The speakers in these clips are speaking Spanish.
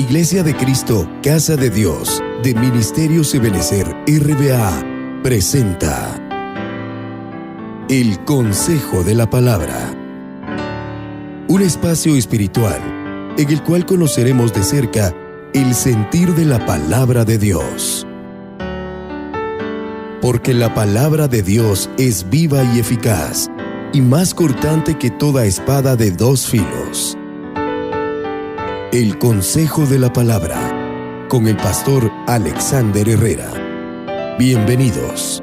Iglesia de Cristo, Casa de Dios, de Ministerios Ebenecer RBA, presenta El Consejo de la Palabra. Un espacio espiritual en el cual conoceremos de cerca el sentir de la Palabra de Dios. Porque la Palabra de Dios es viva y eficaz, y más cortante que toda espada de dos filos. El Consejo de la Palabra, con el pastor Alexander Herrera. Bienvenidos.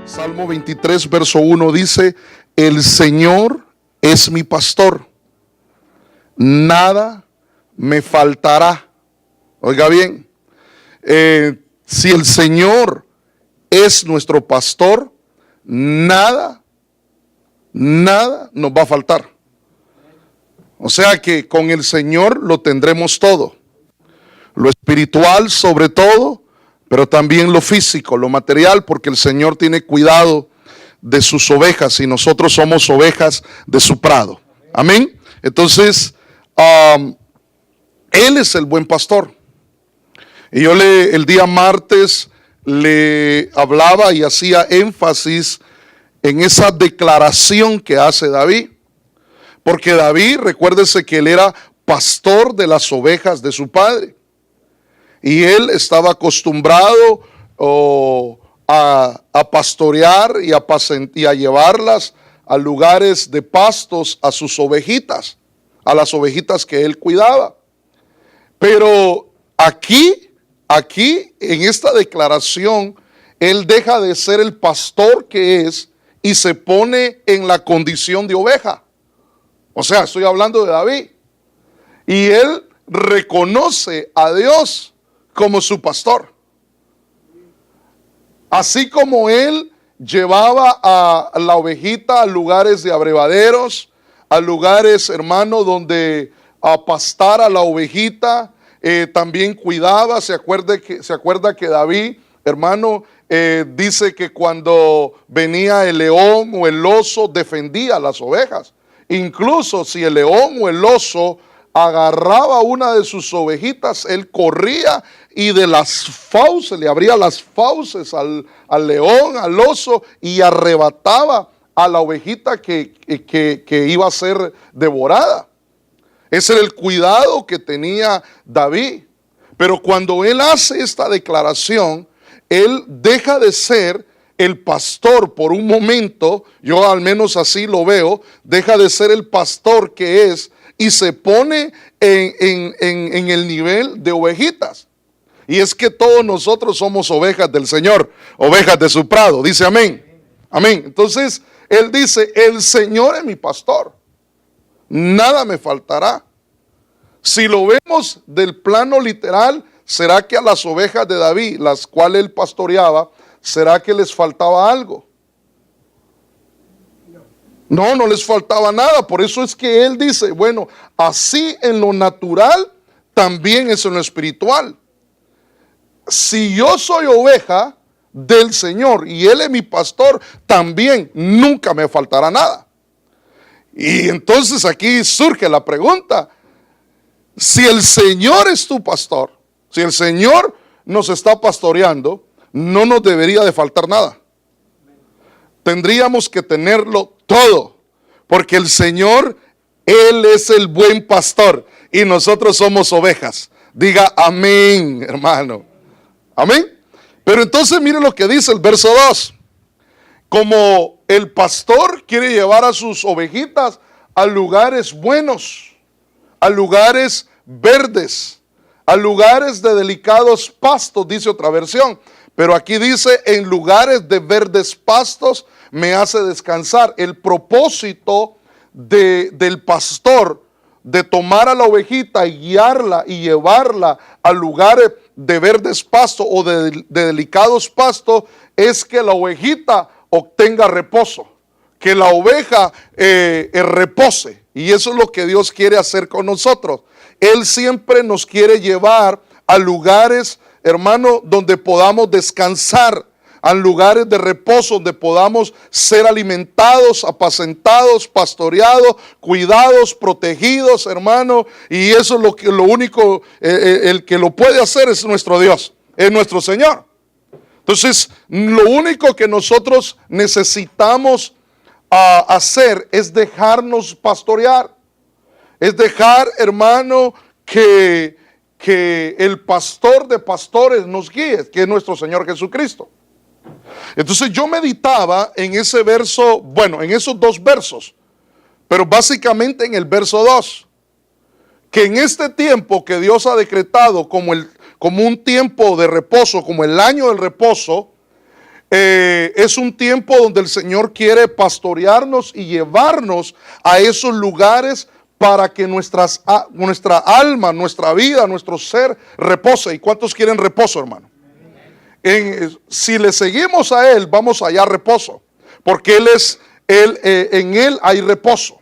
Salmo 23, verso 1 dice: el Señor es mi pastor, nada me faltará. Oiga bien, si el Señor es nuestro pastor, nada nos va a faltar. O sea que con el Señor lo tendremos todo, lo espiritual sobre todo, pero también lo físico, lo material, porque el Señor tiene cuidado de sus ovejas y nosotros somos ovejas de su prado. Amén. Entonces, Él es el buen pastor. Y yo el día martes le hablaba y hacía énfasis en esa declaración que hace David. Porque David, recuérdese que él era pastor de las ovejas de su padre. Y él estaba acostumbrado a pastorear y a llevarlas a lugares de pastos a sus ovejitas, a las ovejitas que él cuidaba. Pero aquí en esta declaración, él deja de ser el pastor que es y se pone en la condición de oveja. O sea, estoy hablando de David. Y él reconoce a Dios como su pastor. Así como él llevaba a la ovejita a lugares de abrevaderos, a lugares, hermano, donde a pastar a la ovejita, también cuidaba. Se acuerda que David, hermano, dice que cuando venía el león o el oso, defendía a las ovejas. Incluso si el león o el oso agarraba una de sus ovejitas, él corría y de las fauces, le abría las fauces al león, al oso, y arrebataba a la ovejita que iba a ser devorada. Ese era el cuidado que tenía David. Pero cuando él hace esta declaración, él deja de ser el pastor por un momento. Yo al menos así lo veo. Deja de ser el pastor que es y se pone en el nivel de ovejitas. Y es que todos nosotros somos ovejas del Señor, ovejas de su prado. Dice amén. Amén. Entonces él dice: el Señor es mi pastor, nada me faltará. Si lo vemos del plano literal, ¿será que a las ovejas de David, las cuales él pastoreaba, será que les faltaba algo? No les faltaba nada. Por eso es que él dice, bueno, así en lo natural, también es en lo espiritual. Si yo soy oveja del Señor y Él es mi pastor, también nunca me faltará nada. Y entonces aquí surge la pregunta: si el Señor es tu pastor, si el Señor nos está pastoreando, no nos debería de faltar nada. Tendríamos que tenerlo todo, porque el Señor, Él es el buen pastor y nosotros somos ovejas. Diga amén, hermano. Amén. Pero entonces mire lo que dice el verso 2. Como el pastor quiere llevar a sus ovejitas a lugares buenos, a lugares verdes, a lugares de delicados pastos, dice otra versión. Pero aquí dice: en lugares de verdes pastos me hace descansar. El propósito del pastor de tomar a la ovejita y guiarla y llevarla a lugares de verdes pastos o de delicados pastos es que la ovejita obtenga reposo, que la oveja repose. Y eso es lo que Dios quiere hacer con nosotros. Él siempre nos quiere llevar a lugares, hermano, donde podamos descansar, a lugares de reposo donde podamos ser alimentados, apacentados, pastoreados, cuidados, protegidos, hermano. Y eso es lo único, el que lo puede hacer es nuestro Dios, es nuestro Señor. Entonces, lo único que nosotros necesitamos hacer es dejarnos pastorear. Es dejar, hermano, que el pastor de pastores nos guíe, que es nuestro Señor Jesucristo. Entonces yo meditaba en ese verso, bueno, en esos dos versos, pero básicamente en el verso 2, que en este tiempo que Dios ha decretado como un tiempo de reposo, como el año del reposo, es un tiempo donde el Señor quiere pastorearnos y llevarnos a esos lugares para que nuestra alma, nuestra vida, nuestro ser repose. ¿Y cuántos quieren reposo, hermano? Si le seguimos a Él, vamos a hallar reposo, porque en Él hay reposo.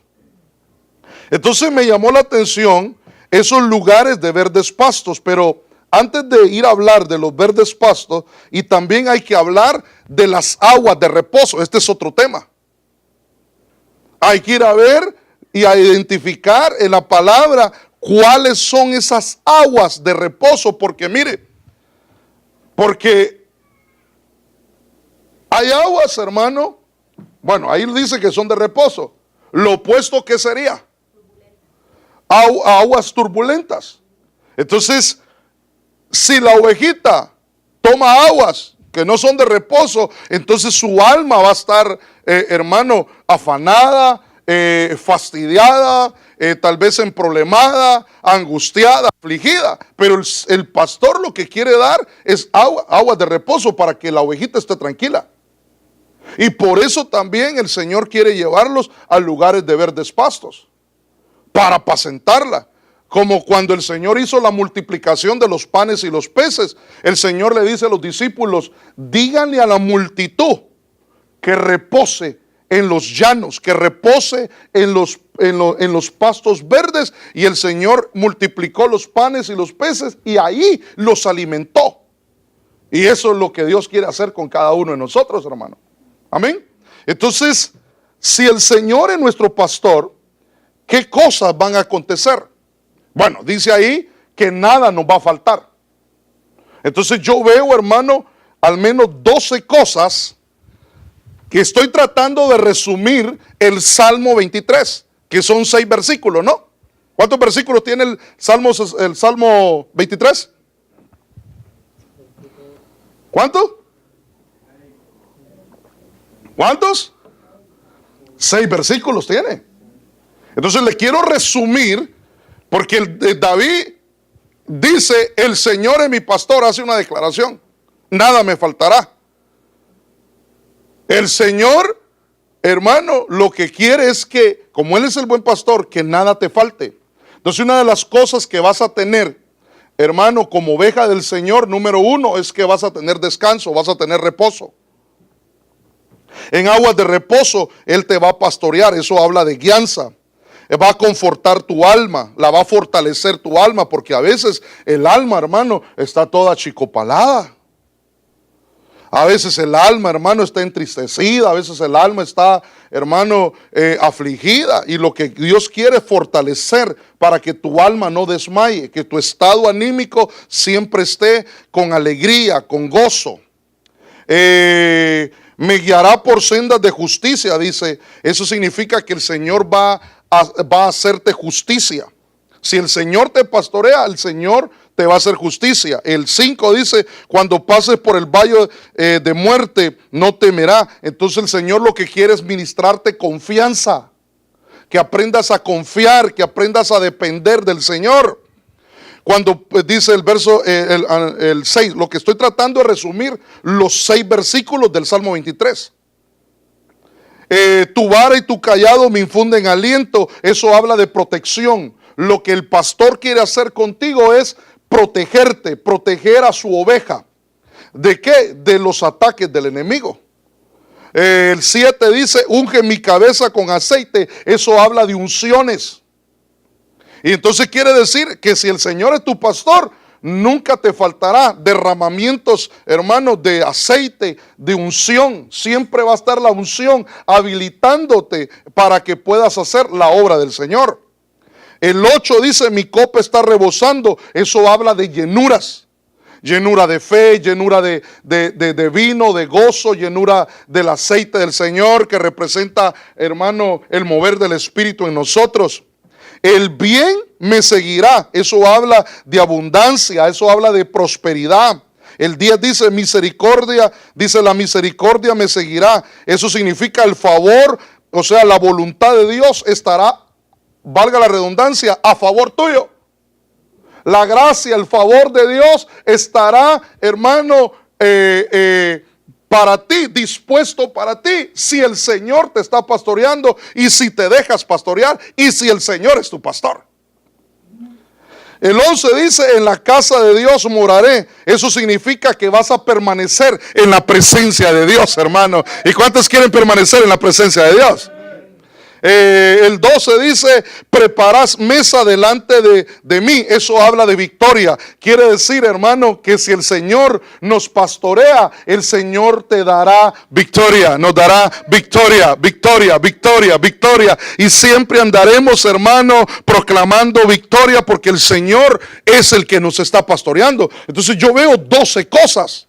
Entonces me llamó la atención esos lugares de verdes pastos, pero antes de ir a hablar de los verdes pastos, y también hay que hablar de las aguas de reposo. Este es otro tema. Hay que ir a ver y a identificar en la palabra cuáles son esas aguas de reposo, porque mire, porque hay aguas, hermano, bueno, ahí dice que son de reposo. Lo opuesto, ¿qué sería? Aguas turbulentas. Entonces, si la ovejita toma aguas que no son de reposo, entonces su alma va a estar, hermano, afanada, fastidiada, tal vez emproblemada, angustiada, afligida. Pero el pastor lo que quiere dar es agua de reposo para que la ovejita esté tranquila. Y por eso también el Señor quiere llevarlos a lugares de verdes pastos, para apacentarla. Como cuando el Señor hizo la multiplicación de los panes y los peces, el Señor le dice a los discípulos: díganle a la multitud que repose en los llanos, que repose en los pastos verdes. Y el Señor multiplicó los panes y los peces y ahí los alimentó. Y eso es lo que Dios quiere hacer con cada uno de nosotros, hermano. Amén. Entonces, si el Señor es nuestro pastor, ¿qué cosas van a acontecer? Bueno, dice ahí que nada nos va a faltar. Entonces yo veo, hermano, al menos 12 cosas que estoy tratando de resumir el Salmo 23, que son 6 versículos, ¿no? ¿Cuántos versículos tiene el Salmo 23? ¿Cuántos? 6 versículos tiene. Entonces le quiero resumir, porque David dice: el Señor es mi pastor, hace una declaración, nada me faltará. El Señor, hermano, lo que quiere es que, como Él es el buen pastor, que nada te falte. Entonces una de las cosas que vas a tener, hermano, como oveja del Señor, número 1, es que vas a tener descanso, vas a tener reposo. En aguas de reposo Él te va a pastorear, eso habla de guianza. Va a confortar tu alma, la va a fortalecer tu alma, porque a veces el alma, hermano, está toda achicopalada. A veces el alma, hermano, está entristecida, a veces el alma está, hermano, afligida. Y lo que Dios quiere es fortalecer para que tu alma no desmaye, que tu estado anímico siempre esté con alegría, con gozo. Me guiará por sendas de justicia, dice. Eso significa que el Señor va a hacerte justicia. Si el Señor te pastorea, el Señor te va a hacer justicia. El 5 dice: cuando pases por el valle de muerte, no temerá. Entonces el Señor lo que quiere es ministrarte confianza, que aprendas a confiar, que aprendas a depender del Señor. Cuando dice el verso, el 6, lo que estoy tratando de resumir, los 6 versículos del Salmo 23. Tu vara y tu callado me infunden aliento. Eso habla de protección. Lo que el pastor quiere hacer contigo es protegerte, proteger a su oveja. ¿De qué? De los ataques del enemigo. El 7 dice: unge mi cabeza con aceite. Eso habla de unciones. Y entonces quiere decir que si el Señor es tu pastor, nunca te faltará derramamientos, hermanos, de aceite, de unción. Siempre va a estar la unción habilitándote para que puedas hacer la obra del Señor. El 8 dice, mi copa está rebosando. Eso habla de llenuras. Llenura de fe, llenura de vino, de gozo, llenura del aceite del Señor, que representa, hermano, el mover del Espíritu en nosotros. El bien me seguirá. Eso habla de abundancia, eso habla de prosperidad. El 10 dice misericordia, dice la misericordia me seguirá. Eso significa el favor, o sea, la voluntad de Dios estará, valga la redundancia, a favor tuyo. La gracia, el favor de Dios estará, hermano, para ti, dispuesto para ti, si el Señor te está pastoreando y si te dejas pastorear y si el Señor es tu pastor. El 11 dice, en la casa de Dios moraré. Eso significa que vas a permanecer en la presencia de Dios, hermano. ¿Y cuántos quieren permanecer en la presencia de Dios? El 12 dice, preparás mesa delante de mí. Eso habla de victoria. Quiere decir, hermano, que si el Señor nos pastorea, el Señor te dará victoria. Nos dará victoria, victoria, victoria, victoria. Y siempre andaremos, hermano, proclamando victoria, porque el Señor es el que nos está pastoreando. Entonces yo veo 12 cosas.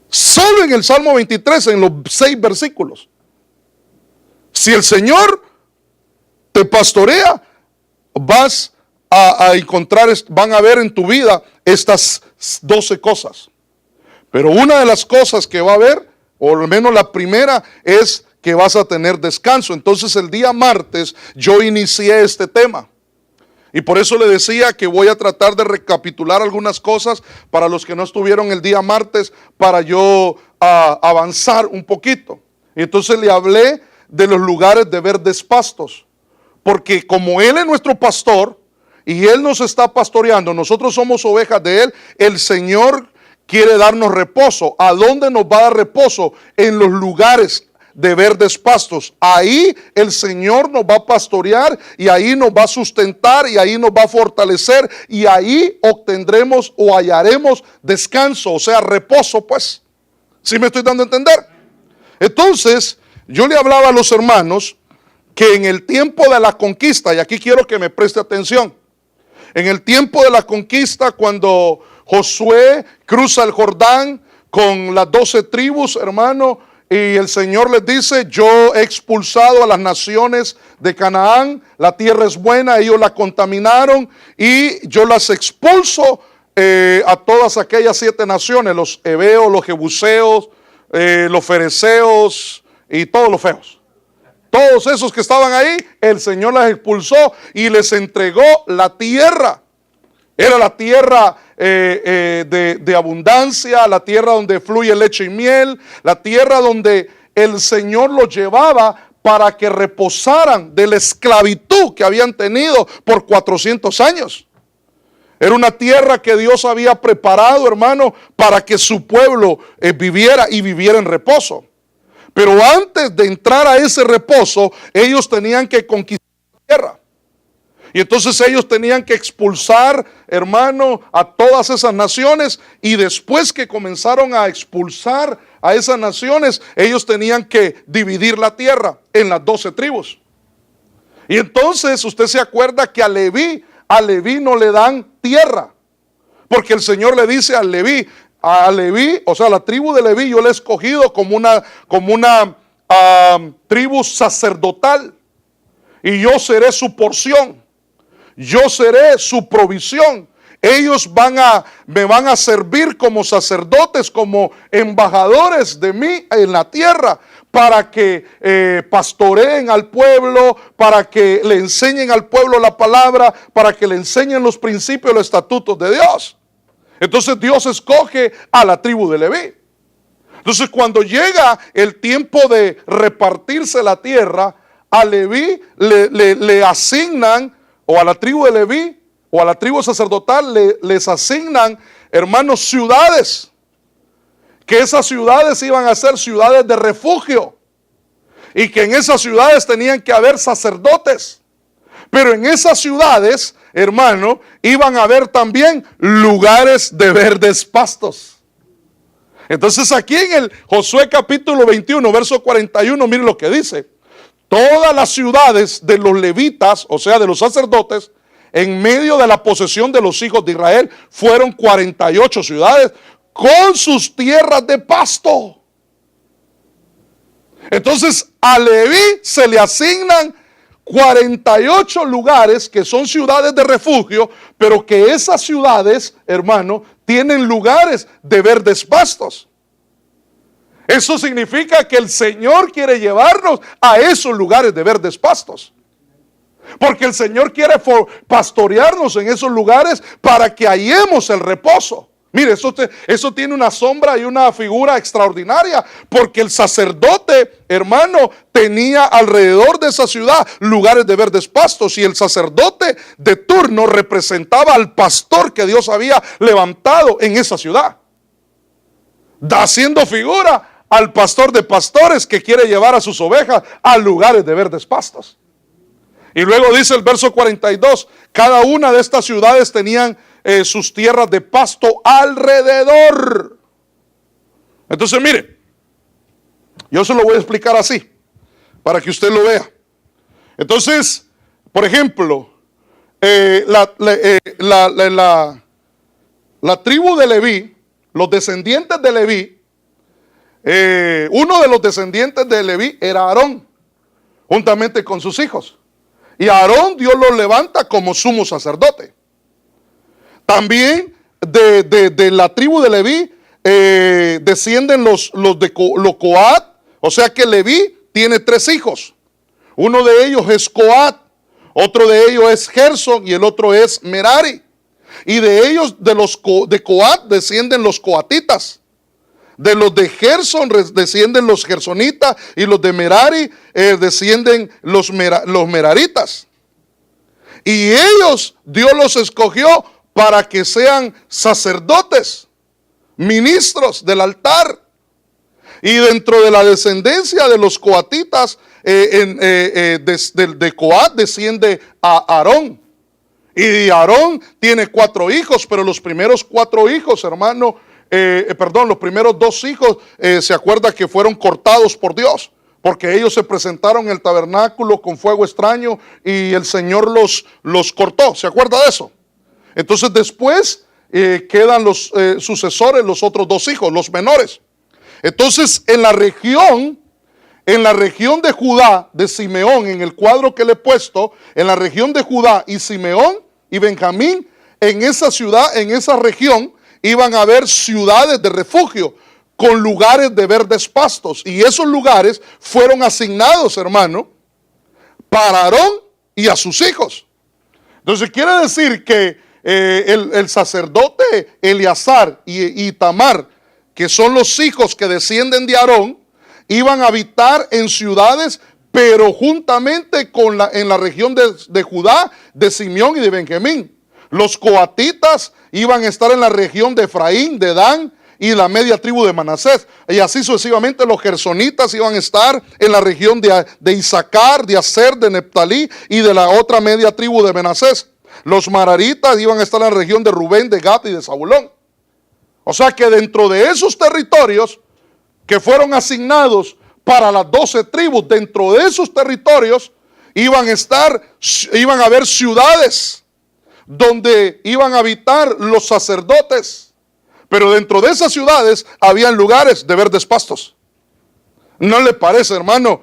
Solo en el Salmo 23, en los 6 versículos. Si el Señor te pastorea, vas a encontrar, van a ver en tu vida estas 12 cosas. Pero una de las cosas que va a haber, o al menos la primera, es que vas a tener descanso. Entonces el día martes yo inicié este tema. Y por eso le decía que voy a tratar de recapitular algunas cosas para los que no estuvieron el día martes, para yo avanzar un poquito. Y entonces le hablé de los lugares de verdes pastos, porque como Él es nuestro pastor y Él nos está pastoreando, nosotros somos ovejas de Él, el Señor quiere darnos reposo. ¿A dónde nos va a dar reposo? En los lugares de verdes pastos. Ahí el Señor nos va a pastorear y ahí nos va a sustentar y ahí nos va a fortalecer y ahí obtendremos o hallaremos descanso, o sea, reposo, pues. ¿Sí me estoy dando a entender? Entonces, yo le hablaba a los hermanos que en el tiempo de la conquista, y aquí quiero que me preste atención, en el tiempo de la conquista, cuando Josué cruza el Jordán con las 12 tribus, hermano, y el Señor les dice, yo he expulsado a las naciones de Canaán, la tierra es buena, ellos la contaminaron y yo las expulso a todas aquellas 7 naciones, los heveos, los jebuseos, los fereceos, y todos los feos. Todos esos que estaban ahí, el Señor las expulsó y les entregó la tierra. Era la tierra de abundancia, la tierra donde fluye leche y miel, la tierra donde el Señor los llevaba para que reposaran de la esclavitud que habían tenido por 400 años. Era una tierra que Dios había preparado, hermano, para que su pueblo viviera y viviera en reposo. Pero antes de entrar a ese reposo, ellos tenían que conquistar la tierra. Y entonces ellos tenían que expulsar, hermano, a todas esas naciones. Y después que comenzaron a expulsar a esas naciones, ellos tenían que dividir la tierra en las 12 tribus. Y entonces usted se acuerda que a Leví no le dan tierra. Porque el Señor le dice a Leví, o sea, la tribu de Leví yo la he escogido como una tribu sacerdotal. Y yo seré su porción. Yo seré su provisión. Ellos me van a servir como sacerdotes, como embajadores de mí en la tierra, para que pastoreen al pueblo, para que le enseñen al pueblo la palabra, para que le enseñen los principios y los estatutos de Dios. Entonces Dios escoge a la tribu de Leví. Entonces cuando llega el tiempo de repartirse la tierra, a Leví le asignan, o a la tribu de Leví, o a la tribu sacerdotal les asignan, hermanos, ciudades. Que esas ciudades iban a ser ciudades de refugio. Y que en esas ciudades tenían que haber sacerdotes. Pero en esas ciudades, hermano, iban a haber también lugares de verdes pastos. Entonces aquí en el Josué capítulo 21, verso 41, mire lo que dice. Todas las ciudades de los levitas, o sea, de los sacerdotes, en medio de la posesión de los hijos de Israel, fueron 48 ciudades con sus tierras de pasto. Entonces a Leví se le asignan 48 lugares que son ciudades de refugio, pero que esas ciudades, hermano, tienen lugares de verdes pastos. Eso significa que el Señor quiere llevarnos a esos lugares de verdes pastos. Porque el Señor quiere pastorearnos en esos lugares para que hallemos el reposo. Mire, eso tiene una sombra y una figura extraordinaria, porque el sacerdote, hermano, tenía alrededor de esa ciudad lugares de verdes pastos, y el sacerdote de turno representaba al pastor que Dios había levantado en esa ciudad, haciendo figura al pastor de pastores que quiere llevar a sus ovejas a lugares de verdes pastos. Y luego dice el verso 42, cada una de estas ciudades tenían sus tierras de pasto alrededor. Entonces mire, yo se lo voy a explicar así, para que usted lo vea. Entonces, por ejemplo, la tribu de Leví, los descendientes de Leví, uno de los descendientes de Leví era Aarón, juntamente con sus hijos. Y a Aarón Dios lo levanta como sumo sacerdote. También de la tribu de Leví descienden los Coat, o sea que Leví tiene 3 hijos. Uno de ellos es Coat, otro de ellos es Gersón y el otro es Merari. Y de ellos, de Coat, descienden los coatitas. De los de Gersón descienden los gersonitas, y los de Merari descienden los meraritas. Y ellos, Dios los escogió para que sean sacerdotes, ministros del altar. Y dentro de la descendencia de los coatitas, de Coat desciende a Aarón. Y Aarón tiene 4 hijos, pero los primeros 4 hijos, hermano, los primeros 2 hijos, se acuerda que fueron cortados por Dios, porque ellos se presentaron en el tabernáculo con fuego extraño y el Señor los cortó. ¿Se acuerda de eso? Entonces después quedan los sucesores, los otros 2 hijos, los menores. Entonces en la región de Judá, de Simeón, en el cuadro que le he puesto, en la región de Judá y Simeón y Benjamín, en esa ciudad, en esa región, iban a haber ciudades de refugio con lugares de verdes pastos. Y esos lugares fueron asignados, hermano, para Aarón y a sus hijos. Entonces quiere decir que el sacerdote Eleazar y Tamar, que son los hijos que descienden de Aarón, iban a habitar en ciudades, pero juntamente en la región de Judá, de Simeón y de Benjamín. Los coatitas iban a estar en la región de Efraín, de Dan y la media tribu de Manasés. Y así sucesivamente los gersonitas iban a estar en la región de Isaacar, de Aser, de Neptalí y de la otra media tribu de Manasés. Los mararitas iban a estar en la región de Rubén, de Gad y de Zabulón. O sea que dentro de esos territorios que fueron asignados para las 12 tribus, dentro de esos territorios iban a haber ciudades donde iban a habitar los sacerdotes, pero dentro de esas ciudades habían lugares de verdes pastos. ¿No le parece, hermano,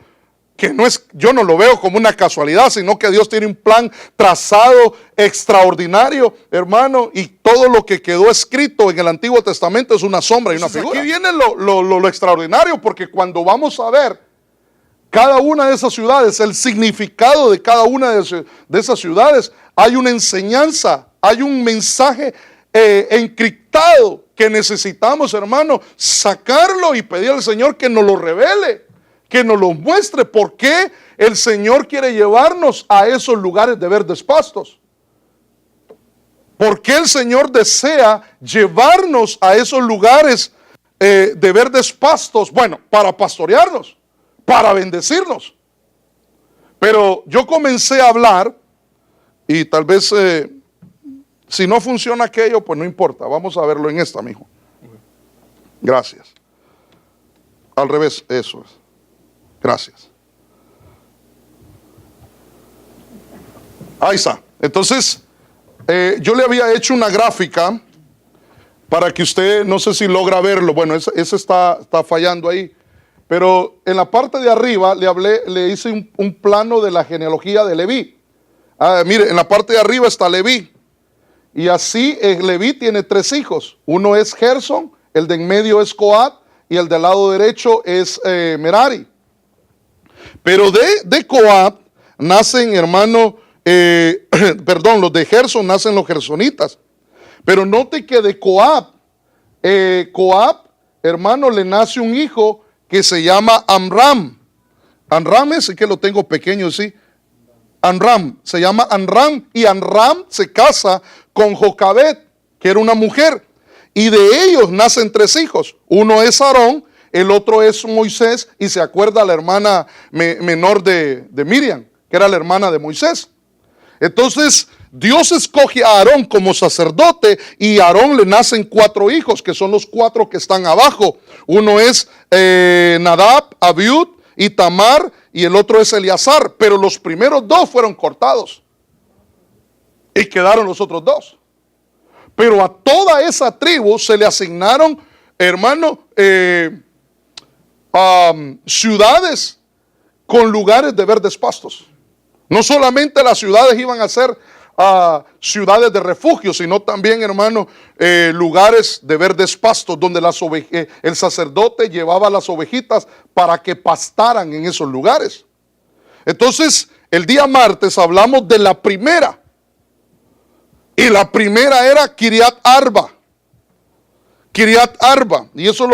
que yo no lo veo como una casualidad, sino que Dios tiene un plan trazado extraordinario, hermano, y todo lo que quedó escrito en el Antiguo Testamento es una sombra y una figura? Aquí viene lo extraordinario, porque cuando vamos a ver cada una de esas ciudades, el significado de cada una de esas ciudades, hay una enseñanza, hay un mensaje encriptado que necesitamos, hermano, sacarlo y pedir al Señor que nos lo revele, que nos lo muestre. ¿Por qué el Señor quiere llevarnos a esos lugares de verdes pastos? ¿Por qué el Señor desea llevarnos a esos lugares de verdes pastos? Bueno, para pastorearnos, para bendecirnos. Pero yo comencé a hablar Y tal vez si no funciona aquello, pues no importa. Vamos a verlo en esta, mijo. Gracias. Al revés, eso es. Gracias. Ahí está. Entonces, yo le había hecho una gráfica para que usted, no sé si logra verlo. Bueno, ese está fallando ahí. Pero en la parte de arriba le hice un plano de la genealogía de Leví. Mire, en la parte de arriba está Leví. Y así Leví tiene 3 hijos. Uno es Gerson, el de en medio es Coat y el del lado derecho es Merari. Pero de Coat nacen, hermano, los de Gerson nacen los gersonitas. Pero note que de Coat, hermano, le nace un hijo que se llama Amram. Amram es que lo tengo pequeño, sí. Amram, se llama Amram, y Amram se casa con Jocabed, que era una mujer, y de ellos nacen 3 hijos. Uno es Aarón, el otro es Moisés, y se acuerda la hermana menor de Miriam, que era la hermana de Moisés. Entonces Dios escoge a Aarón como sacerdote, y a Aarón le nacen 4 hijos, que son los 4 que están abajo. Uno es Nadab, Abiud, Itamar, y el otro es Eleazar. Pero los primeros 2 fueron cortados y quedaron los otros 2. Pero a toda esa tribu se le asignaron, hermano, ciudades con lugares de verdes pastos. No solamente las ciudades iban a ser ciudades de refugio, sino también, hermano, lugares de verdes pastos donde el sacerdote llevaba las ovejitas para que pastaran en esos lugares. Entonces, el día martes hablamos de la primera. Y la primera era Kiriat Arba. Kiriat Arba. Y eso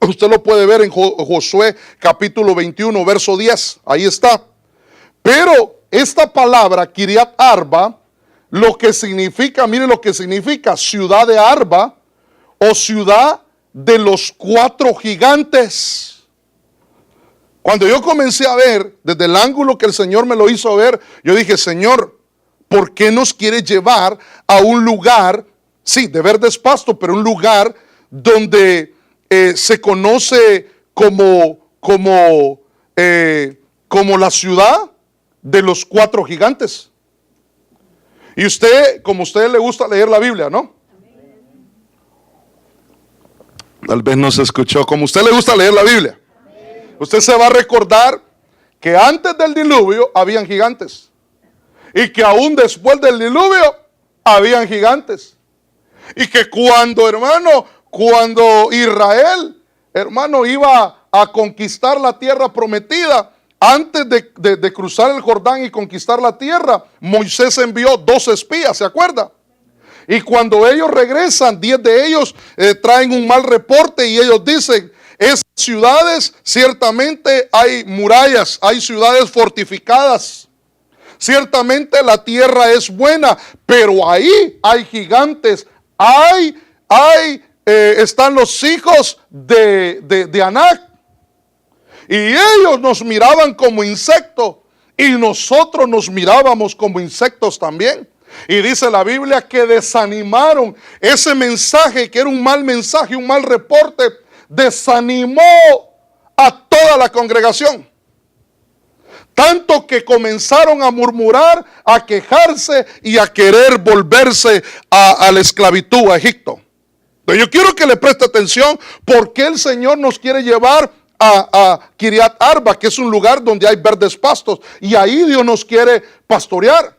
usted lo puede ver en Josué capítulo 21, verso 10. Ahí está. Pero esta palabra, Kiriat Arba, lo que significa, mire lo que significa, ciudad de Arba o ciudad de los 4 gigantes. Cuando yo comencé a ver, desde el ángulo que el Señor me lo hizo ver, yo dije, Señor, ¿por qué nos quiere llevar a un lugar, sí, de verdes pastos, pero un lugar donde se conoce como la ciudad de los 4 gigantes? Y usted, como a usted le gusta leer la Biblia, ¿no? Tal vez no se escuchó. Como a usted le gusta leer la Biblia, usted se va a recordar que antes del diluvio habían gigantes. Y que aún después del diluvio habían gigantes. Y que cuando Israel, hermano, iba a conquistar la tierra prometida, antes de cruzar el Jordán y conquistar la tierra, Moisés envió 2 espías, ¿se acuerda? Y cuando ellos regresan, 10 de ellos traen un mal reporte y ellos dicen, esas ciudades ciertamente hay murallas, hay ciudades fortificadas. Ciertamente la tierra es buena, pero ahí hay gigantes, están los hijos de Anac. Y ellos nos miraban como insectos y nosotros nos mirábamos como insectos también. Y dice la Biblia que desanimaron ese mensaje, que era un mal mensaje, un mal reporte, desanimó a toda la congregación. Tanto que comenzaron a murmurar, a quejarse y a querer volverse a la esclavitud, a Egipto. Pero yo quiero que le preste atención porque el Señor nos quiere llevar a Kiriat Arba, que es un lugar donde hay verdes pastos. Y ahí Dios nos quiere pastorear.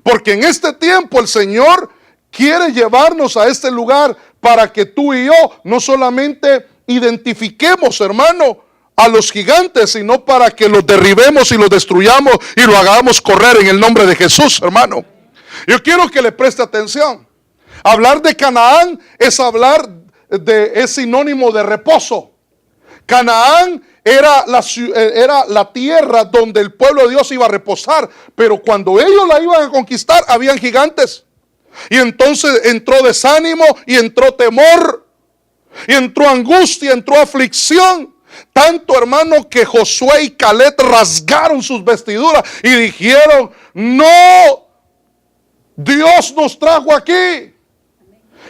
Porque en este tiempo el Señor quiere llevarnos a este lugar para que tú y yo no solamente identifiquemos, hermano, a los gigantes, sino para que los derribemos y los destruyamos y lo hagamos correr en el nombre de Jesús, hermano. Yo quiero que le preste atención. Hablar de Canaán es es sinónimo de reposo. Canaán era la tierra donde el pueblo de Dios iba a reposar, pero cuando ellos la iban a conquistar, habían gigantes. Y entonces entró desánimo y entró temor, y entró angustia, entró aflicción. Tanto, hermano, que Josué y Caleb rasgaron sus vestiduras y dijeron: no, Dios nos trajo aquí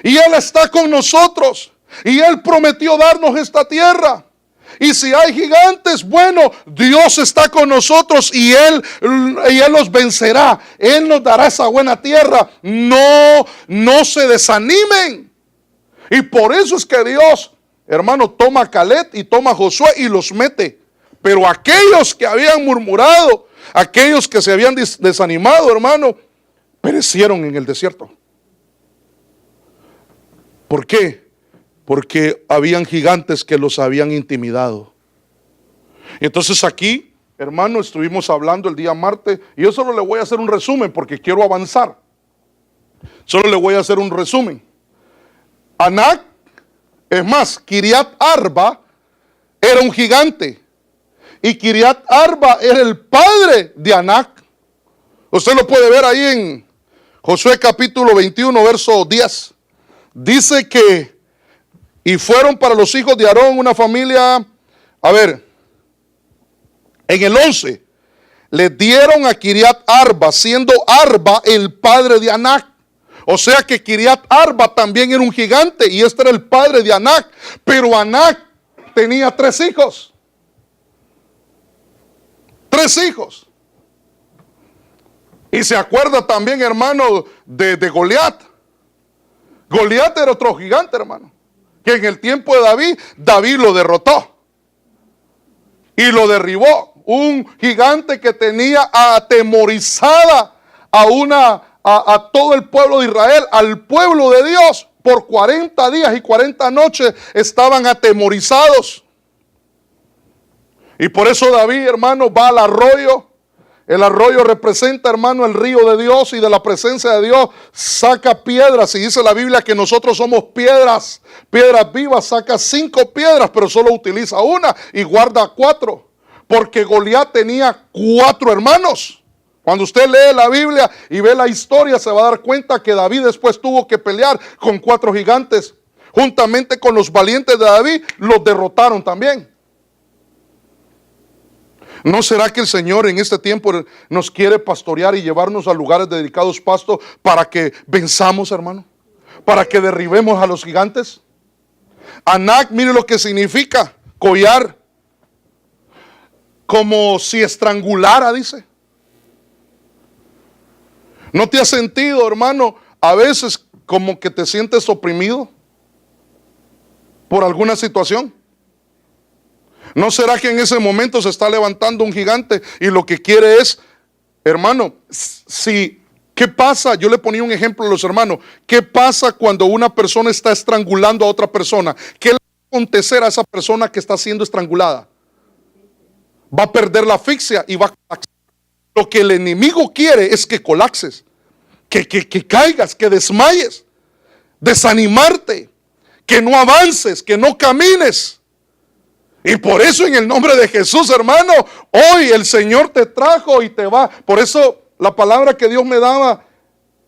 y Él está con nosotros y Él prometió darnos esta tierra. Y si hay gigantes, bueno, Dios está con nosotros y Él los vencerá. Él nos dará esa buena tierra. No se desanimen. Y por eso es que Dios, hermano, toma a Caleb y toma a Josué y los mete. Pero aquellos que habían murmurado, aquellos que se habían desanimado, hermano, perecieron en el desierto. ¿Por qué? Porque habían gigantes que los habían intimidado. Y entonces aquí, hermano, estuvimos hablando el día martes, y yo solo le voy a hacer un resumen porque quiero avanzar. Solo le voy a hacer un resumen. Anac, es más, Kiriat Arba era un gigante, y Kiriat Arba era el padre de Anac. Usted lo puede ver ahí en Josué capítulo 21, verso 10. Dice que y fueron para los hijos de Aarón una familia, en el 11, les dieron a Kiriat Arba, siendo Arba el padre de Anac. O sea que Kiriat Arba también era un gigante y este era el padre de Anac. Pero Anac tenía 3 hijos. 3 hijos. Y se acuerda también, hermano, de Goliat. Goliat era otro gigante, hermano, que en el tiempo de David lo derrotó y lo derribó. Un gigante que tenía atemorizada a todo el pueblo de Israel, al pueblo de Dios. Por 40 días y 40 noches estaban atemorizados. Y por eso David, hermano, va al arroyo. El arroyo representa, hermano, el río de Dios, y de la presencia de Dios saca piedras. Y dice la Biblia que nosotros somos piedras vivas. Saca 5 piedras, pero solo utiliza una y guarda 4. Porque Goliat tenía 4 hermanos. Cuando usted lee la Biblia y ve la historia, se va a dar cuenta que David después tuvo que pelear con 4 gigantes. Juntamente con los valientes de David, los derrotaron también. ¿No será que el Señor en este tiempo nos quiere pastorear y llevarnos a lugares dedicados pasto para que venzamos, hermano? Para que derribemos a los gigantes. Anac, mire lo que significa: collar. Como si estrangulara, dice. ¿No te has sentido, hermano, a veces como que te sientes oprimido por alguna situación? ¿No será que en ese momento se está levantando un gigante y lo que quiere es, hermano, ¿qué pasa? Yo le ponía un ejemplo a los hermanos. ¿Qué pasa cuando una persona está estrangulando a otra persona? ¿Qué le va a acontecer a esa persona que está siendo estrangulada? Va a perder la asfixia y va a colapsar. Lo que el enemigo quiere es que colapses, que caigas, que desmayes, desanimarte, que no avances, que no camines. Y por eso, en el nombre de Jesús, hermano, hoy el Señor te trajo y te va. Por eso la palabra que Dios me daba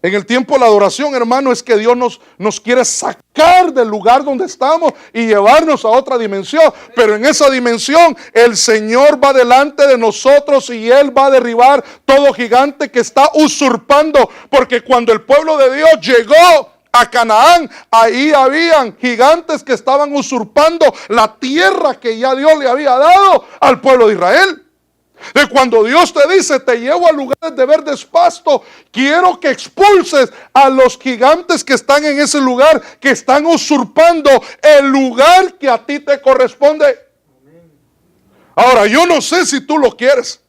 en el tiempo de la adoración, hermano, es que Dios nos quiere sacar del lugar donde estamos y llevarnos a otra dimensión. Pero en esa dimensión el Señor va delante de nosotros y Él va a derribar todo gigante que está usurpando. Porque cuando el pueblo de Dios llegó a Canaán, ahí habían gigantes que estaban usurpando la tierra que ya Dios le había dado al pueblo de Israel. De cuando Dios te dice: te llevo a lugares de verdes pasto, quiero que expulses a los gigantes que están en ese lugar, que están usurpando el lugar que a ti te corresponde. Ahora, yo no sé si tú lo quieres.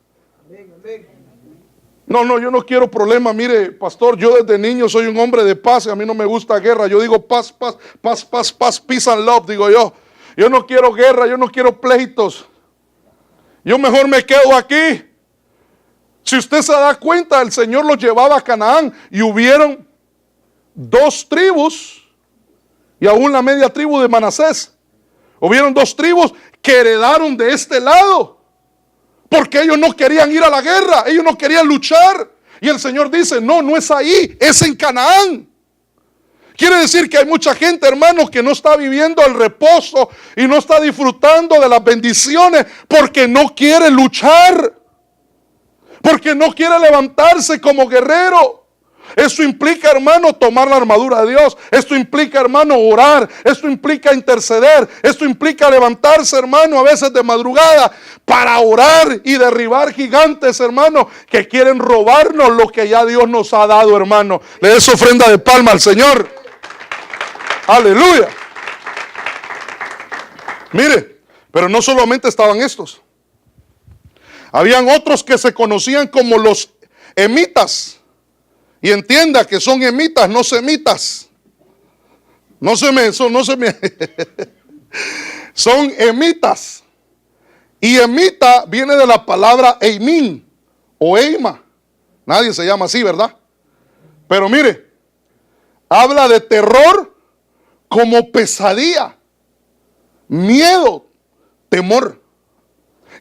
No, yo no quiero problema. Mire, pastor, yo desde niño soy un hombre de paz y a mí no me gusta guerra. Yo digo paz, peace and love, digo yo. Yo no quiero guerra, yo no quiero pleitos. Yo mejor me quedo aquí. Si usted se da cuenta, el Señor los llevaba a Canaán y hubieron 2 tribus y aún la media tribu de Manasés. Hubieron 2 tribus que heredaron de este lado, porque ellos no querían ir a la guerra, ellos no querían luchar. Y el Señor dice: no es ahí, es en Canaán. Quiere decir que hay mucha gente, hermanos, que no está viviendo el reposo y no está disfrutando de las bendiciones porque no quiere luchar, porque no quiere levantarse como guerrero. Eso implica, hermano, tomar la armadura de Dios. Esto implica, hermano, orar. Esto implica interceder. Esto implica levantarse, hermano, a veces de madrugada para orar y derribar gigantes, hermano, que quieren robarnos lo que ya Dios nos ha dado, hermano. Le des ofrenda de palma al Señor. Aleluya. Mire, pero no solamente estaban estos. Habían otros que se conocían como los emitas. Y entienda que son emitas, no semitas. Son emitas. Y emita viene de la palabra eimín o eima. Nadie se llama así, ¿verdad? Pero mire, habla de terror como pesadilla, miedo, temor.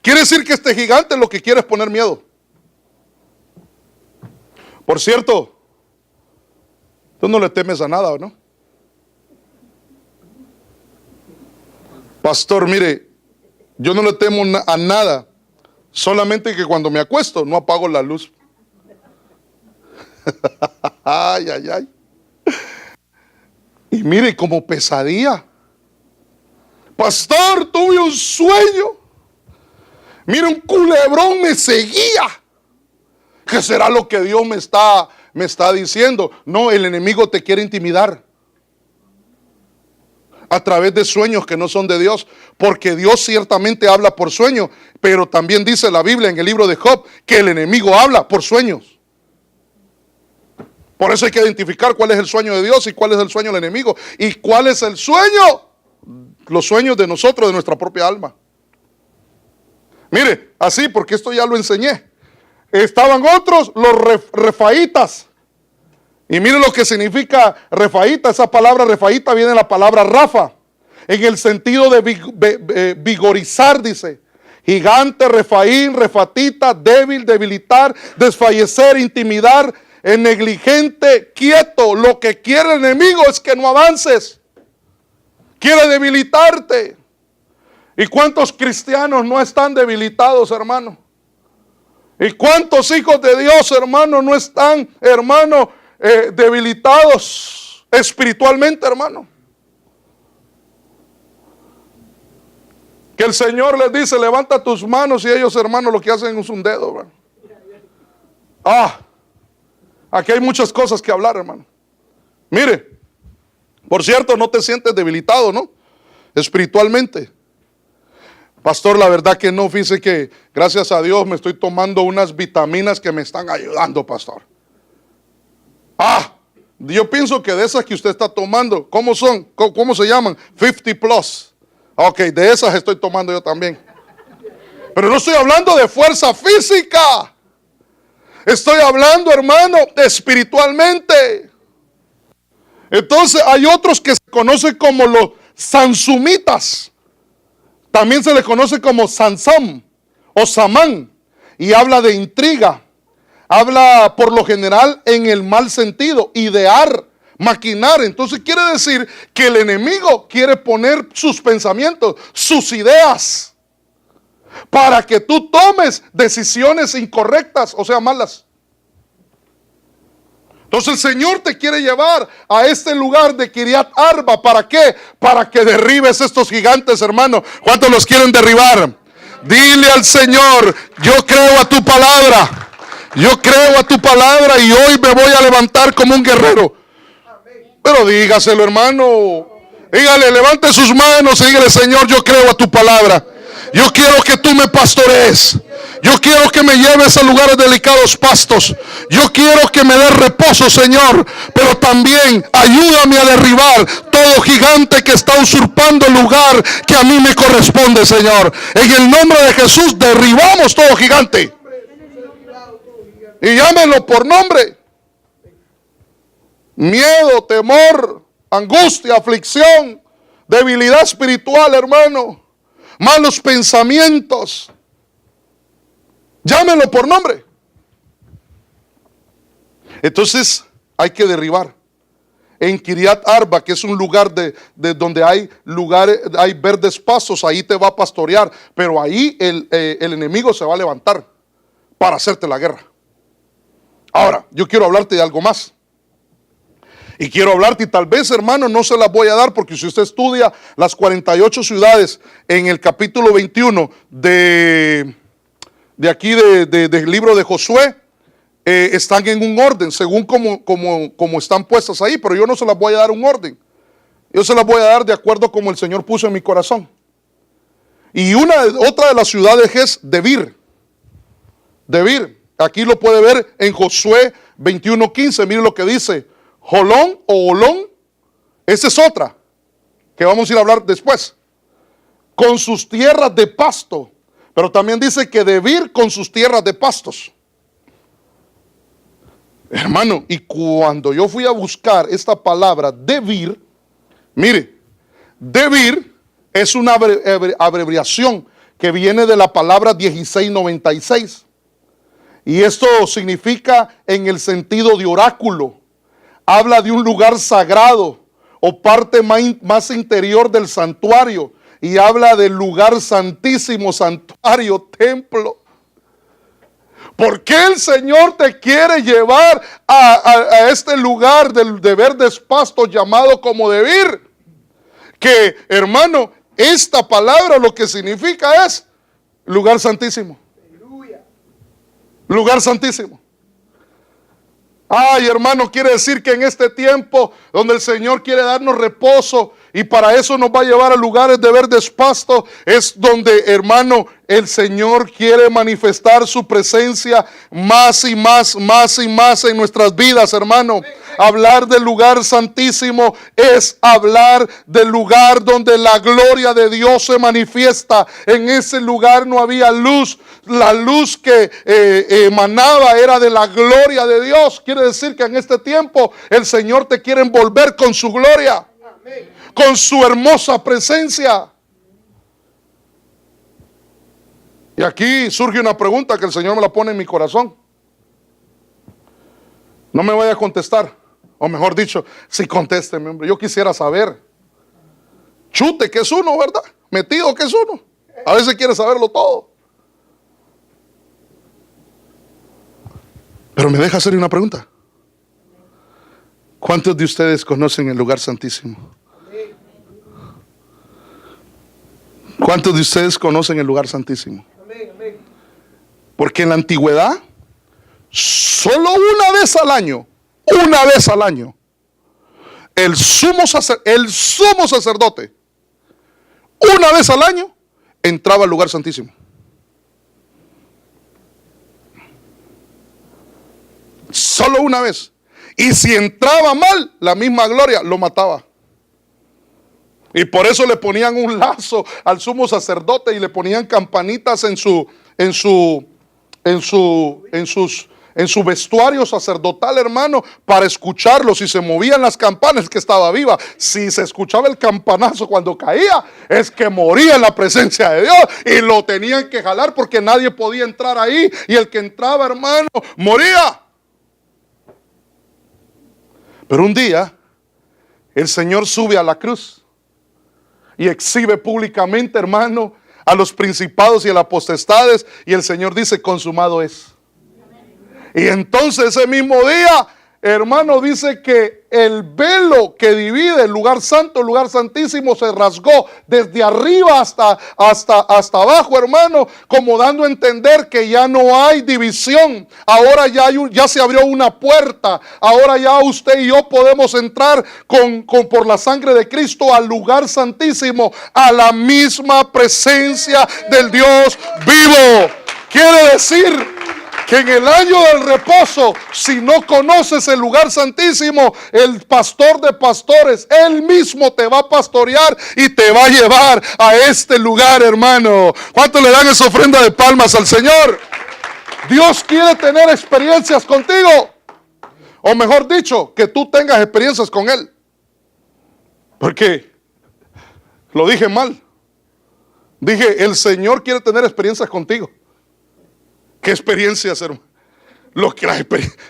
Quiere decir que este gigante lo que quiere es poner miedo. Por cierto, tú no le temes a nada, ¿no? Pastor, mire, yo no le temo a nada, solamente que cuando me acuesto no apago la luz. Ay, ay, ay. Y mire, como pesadilla. Pastor, tuve un sueño. Mire, un culebrón me seguía. ¿Qué será lo que Dios me está diciendo? No, el enemigo te quiere intimidar a través de sueños que no son de Dios, porque Dios ciertamente habla por sueños, pero también dice la Biblia en el libro de Job que el enemigo habla por sueños. Por eso hay que identificar cuál es el sueño de Dios y cuál es el sueño del enemigo. ¿Y cuál es el sueño? Los sueños de nosotros, de nuestra propia alma. Mire, así, porque esto ya lo enseñé. Estaban otros, los refaítas. Y mire lo que significa refaíta. Esa palabra refaíta viene de la palabra Rafa, en el sentido de vigorizar, dice. Gigante, refaín, refatita, débil, debilitar, desfallecer, intimidar, negligente, quieto. Lo que quiere el enemigo es que no avances. Quiere debilitarte. ¿Y cuántos cristianos no están debilitados, hermano? ¿Y cuántos hijos de Dios, hermano, no están, hermano, debilitados espiritualmente, hermano? Que el Señor les dice, levanta tus manos, y ellos, hermano, lo que hacen es un dedo, hermano. Aquí hay muchas cosas que hablar, hermano. Mire, por cierto, no te sientes debilitado, ¿no? Espiritualmente. Pastor, la verdad que no, fíjese que gracias a Dios me estoy tomando unas vitaminas que me están ayudando, pastor. Yo pienso que de esas que usted está tomando, ¿cómo son? ¿Cómo se llaman? 50 plus. Ok, de esas estoy tomando yo también. Pero no estoy hablando de fuerza física. Estoy hablando, hermano, espiritualmente. Entonces hay otros que se conocen como los sansumitas. También se le conoce como Sansón o Samán, y habla de intriga, habla por lo general en el mal sentido, idear, maquinar. Entonces quiere decir que el enemigo quiere poner sus pensamientos, sus ideas, para que tú tomes decisiones incorrectas, o sea, malas. Entonces el Señor te quiere llevar a este lugar de Kiriat Arba. ¿Para qué? Para que derribes estos gigantes, hermano. ¿Cuántos los quieren derribar? Dile al Señor, yo creo a tu palabra. Yo creo a tu palabra y hoy me voy a levantar como un guerrero. Pero dígaselo, hermano. Dígale, levante sus manos y dígale, Señor, yo creo a tu palabra. Yo quiero que tú me pastorees. Yo quiero que me lleves a lugares delicados pastos. Yo quiero que me des reposo, Señor. Pero también ayúdame a derribar todo gigante que está usurpando el lugar que a mí me corresponde, Señor. En el nombre de Jesús derribamos todo gigante. Y llámenlo por nombre. Miedo, temor, angustia, aflicción, debilidad espiritual, hermano. Malos pensamientos. Llámenlo por nombre. Entonces hay que derribar. en Kiriat Arba, que es un lugar de donde hay lugares, hay verdes pastos, ahí te va a pastorear, pero ahí el enemigo se va a levantar para hacerte la guerra. Ahora, yo quiero hablarte de algo más. Y quiero hablarte, y tal vez, hermano, no se las voy a dar, porque si usted estudia las 48 ciudades en el capítulo 21 de aquí del libro de Josué, están en un orden, según como están puestas ahí, pero yo no se las voy a dar un orden. Yo se las voy a dar de acuerdo como el Señor puso en mi corazón. Y otra de las ciudades es Debir. Debir, aquí lo puede ver en Josué 21:15, mire lo que dice. Jolón o Olón, esa es otra, que vamos a ir a hablar después. Con sus tierras de pasto, pero también dice que Debir con sus tierras de pastos. Hermano, y cuando yo fui a buscar esta palabra Debir, mire, Debir es una abreviación que viene de la palabra 1696. Y esto significa en el sentido de oráculo. Habla de un lugar sagrado o parte más interior del santuario. Y habla del lugar santísimo, santuario, templo. ¿Por qué el Señor te quiere llevar a este lugar de verdes pastos llamado como Debir? Que, hermano, esta palabra lo que significa es lugar santísimo. Lugar santísimo. Ay, hermano, quiere decir que en este tiempo donde el Señor quiere darnos reposo y para eso nos va a llevar a lugares de verdes pastos, es donde, hermano, el Señor quiere manifestar su presencia más y más en nuestras vidas, hermano. Hablar del lugar santísimo es hablar del lugar donde la gloria de Dios se manifiesta. En ese lugar no había luz. La luz que emanaba era de la gloria de Dios. Quiere decir que en este tiempo el Señor te quiere envolver con su gloria, con su hermosa presencia. Y aquí surge una pregunta que el Señor me la pone en mi corazón. No me vaya a contestar, o mejor dicho, sí contésteme, hombre. Yo quisiera saber. Chute, que es uno, ¿verdad? Metido, que es uno. A veces quiere saberlo todo. Pero me deja hacerle una pregunta. ¿Cuántos de ustedes conocen el lugar santísimo? ¿Cuántos de ustedes conocen el lugar santísimo? Porque en la antigüedad, solo una vez al año, el sumo sacerdote, una vez al año, entraba al lugar santísimo. Solo una vez. Y si entraba mal, la misma gloria lo mataba. Y por eso le ponían un lazo al sumo sacerdote y le ponían campanitas en su vestuario sacerdotal, hermano, para escucharlo. Si se movían las campanas, que estaba viva. Si se escuchaba el campanazo cuando caía, es que moría en la presencia de Dios. Y lo tenían que jalar porque nadie podía entrar ahí. Y el que entraba, hermano, moría. Pero un día, el Señor sube a la cruz y exhibe públicamente, hermano, a los principados y a las potestades. Y el Señor dice, consumado es. Y entonces ese mismo día, hermano, dice que el velo que divide el lugar santo, el lugar santísimo, se rasgó desde arriba hasta abajo, hermano, como dando a entender que ya no hay división. Ahora ya se abrió una puerta. Ahora ya usted y yo podemos entrar por la sangre de Cristo al lugar santísimo, a la misma presencia del Dios vivo. Quiere decir que en el año del reposo, si no conoces el lugar santísimo, el pastor de pastores, él mismo te va a pastorear y te va a llevar a este lugar, hermano. ¿Cuánto le dan esa ofrenda de palmas al Señor? Dios quiere tener experiencias contigo. O mejor dicho, que tú tengas experiencias con Él. Porque lo dije mal. Dije, el Señor quiere tener experiencias contigo. ¿Qué experiencias, hermano?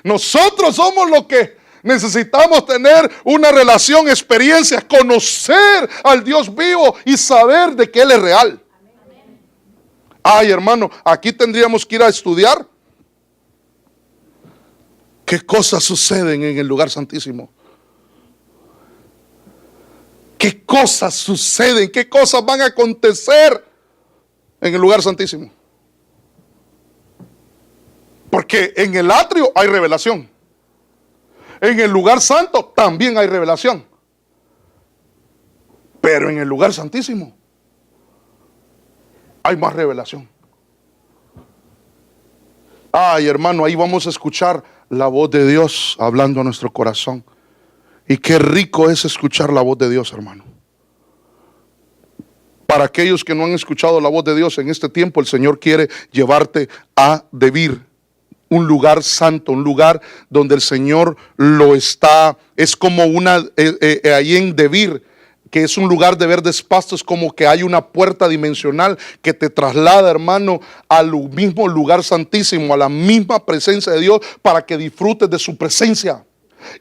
Nosotros somos los que Necesitamos tener una relación, experiencias, conocer al Dios vivo y saber de que Él es real. Ay, hermano, aquí tendríamos que ir a estudiar qué cosas suceden en el lugar santísimo. ¿Qué cosas suceden? ¿Qué cosas van a acontecer en el lugar santísimo? Porque en el atrio hay revelación. En el lugar santo también hay revelación. Pero en el lugar santísimo hay más revelación. Ay, hermano, ahí vamos a escuchar la voz de Dios hablando a nuestro corazón. Y qué rico es escuchar la voz de Dios, hermano. Para aquellos que no han escuchado la voz de Dios en este tiempo, el Señor quiere llevarte a Debir, un lugar santo, un lugar donde el Señor lo está. Es como ahí en Debir, que es un lugar de verdes pastos, como que hay una puerta dimensional que te traslada, hermano, al mismo lugar santísimo, a la misma presencia de Dios, para que disfrutes de su presencia.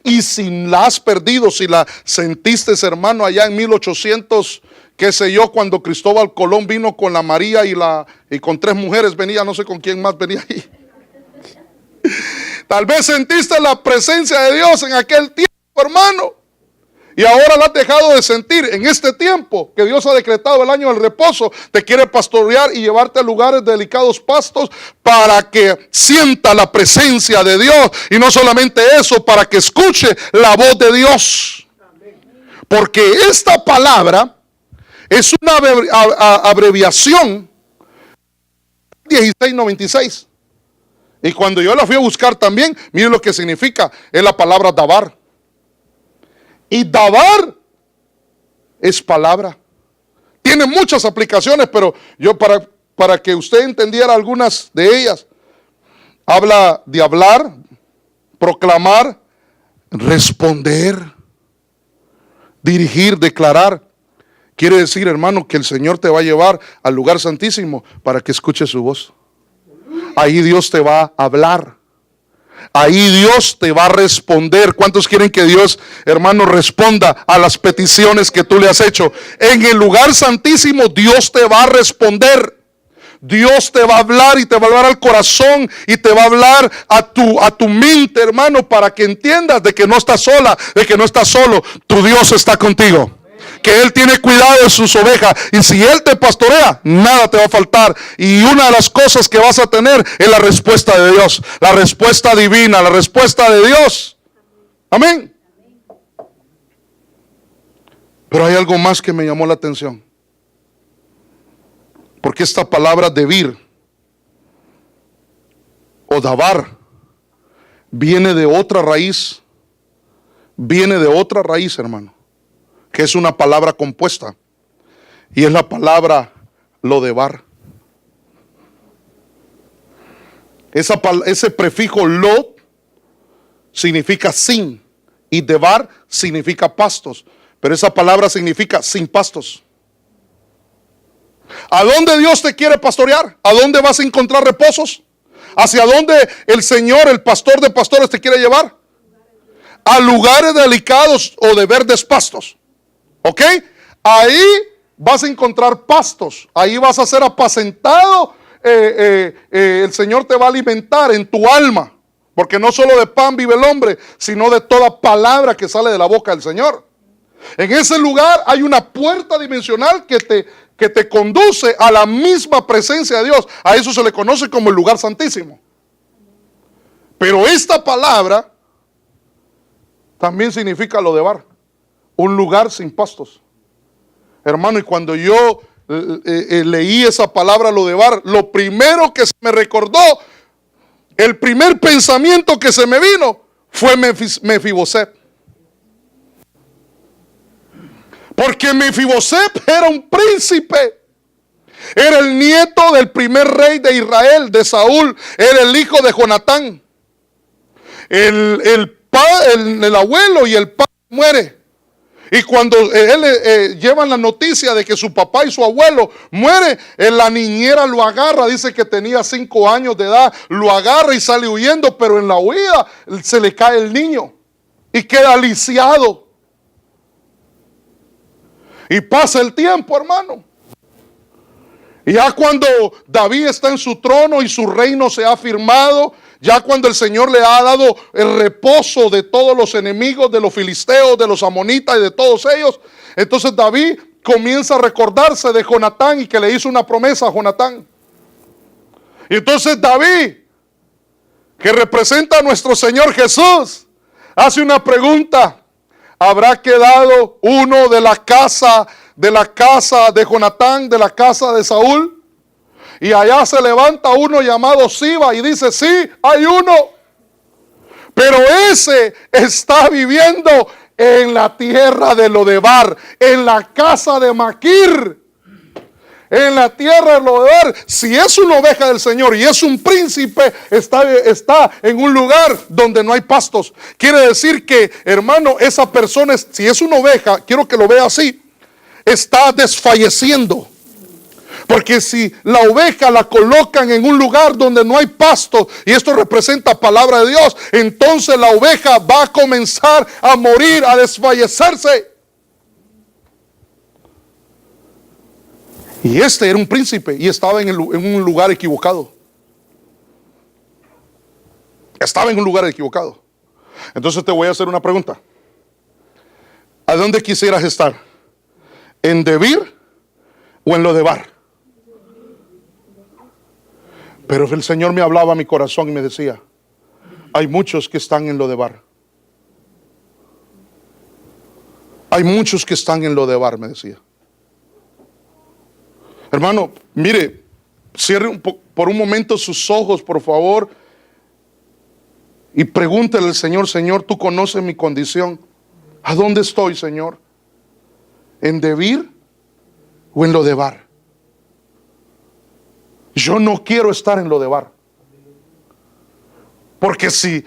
Y si la has perdido, si la sentiste, hermano, allá en 1800, qué sé yo, cuando Cristóbal Colón vino con la María y con 3 mujeres venía, no sé con quién más venía ahí. Tal vez sentiste la presencia de Dios en aquel tiempo, hermano, y ahora la has dejado de sentir. En este tiempo que Dios ha decretado el año del reposo, te quiere pastorear y llevarte a lugares de delicados pastos para que sienta la presencia de Dios. Y no solamente eso, para que escuche la voz de Dios. Porque esta palabra es una abreviación 1696. Y cuando yo la fui a buscar también, miren lo que significa. Es la palabra dabar. Y dabar es palabra. Tiene muchas aplicaciones, pero yo para que usted entendiera algunas de ellas. Habla de hablar, proclamar, responder, dirigir, declarar. Quiere decir, hermano, que el Señor te va a llevar al lugar santísimo para que escuches su voz. Ahí Dios te va a hablar. Ahí Dios te va a responder. ¿Cuántos quieren que Dios, hermano, responda a las peticiones que tú le has hecho? En el lugar santísimo Dios te va a responder. Dios te va a hablar y te va a hablar al corazón y te va a hablar a tu mente, hermano, para que entiendas de que no estás sola, de que no estás solo. Tu Dios está contigo. Que Él tiene cuidado de sus ovejas, y si Él te pastorea, nada te va a faltar. Y una de las cosas que vas a tener es la respuesta de Dios, la respuesta divina, la respuesta de Dios. Amén. Pero hay algo más que me llamó la atención, porque esta palabra debir o dabar viene de otra raíz, hermano, que es una palabra compuesta, y es la palabra lodebar. Ese prefijo lo significa sin, y debar significa pastos, pero esa palabra significa sin pastos. ¿A dónde Dios te quiere pastorear? ¿A dónde vas a encontrar reposos? ¿Hacia dónde el Señor, el pastor de pastores, te quiere llevar? A lugares delicados o de verdes pastos. ¿Ok? Ahí vas a encontrar pastos. Ahí vas a ser apacentado. El Señor te va a alimentar en tu alma. Porque no solo de pan vive el hombre, sino de toda palabra que sale de la boca del Señor. En ese lugar hay una puerta dimensional que te conduce a la misma presencia de Dios. A eso se le conoce como el lugar santísimo. Pero esta palabra también significa lodebar, un lugar sin pastos. Hermano, y cuando yo leí esa palabra lodebar, lo primero que se me recordó, el primer pensamiento que se me vino fue Mefiboset. Porque Mefiboset era un príncipe. Era el nieto del primer rey de Israel, de Saúl. Era el hijo de Jonatán. El abuelo y el padre muere. Y cuando llevan la noticia de que su papá y su abuelo mueren, la niñera lo agarra, dice que tenía 5 años de edad, lo agarra y sale huyendo, pero en la huida se le cae el niño. y queda lisiado. Y pasa el tiempo, hermano. Y ya cuando David está en su trono y su reino se ha firmado, ya cuando el Señor le ha dado el reposo de todos los enemigos, de los filisteos, de los amonitas y de todos ellos, entonces David comienza a recordarse de Jonatán y que le hizo una promesa a Jonatán. Y entonces David, que representa a nuestro Señor Jesús, hace una pregunta: ¿habrá quedado uno de la casa de Jonatán, de la casa de Saúl? Y allá se levanta uno llamado Siba y dice: sí, hay uno, pero ese está viviendo en la tierra de Lodebar, en la casa de Maquir, en la tierra de Lodebar. Si es una oveja del Señor y es un príncipe, está en un lugar donde no hay pastos. Quiere decir que, hermano, esa persona, si es una oveja, quiero que lo vea así, está desfalleciendo. Porque si la oveja la colocan en un lugar donde no hay pasto, y esto representa palabra de Dios, entonces la oveja va a comenzar a morir, a desfallecerse. Y este era un príncipe y estaba en un lugar equivocado. Estaba en un lugar equivocado. Entonces te voy a hacer una pregunta. ¿A dónde quisieras estar? ¿En Debir o en Lodebar? Pero el Señor me hablaba a mi corazón y me decía: hay muchos que están en Lodebar. Hay muchos que están en Lodebar, me decía. Hermano, mire, cierre por un momento sus ojos, por favor, y pregúntele al Señor: Señor, tú conoces mi condición. ¿A dónde estoy, Señor? ¿En Debir o en Lodebar? Yo no quiero estar en Lodebar. Porque si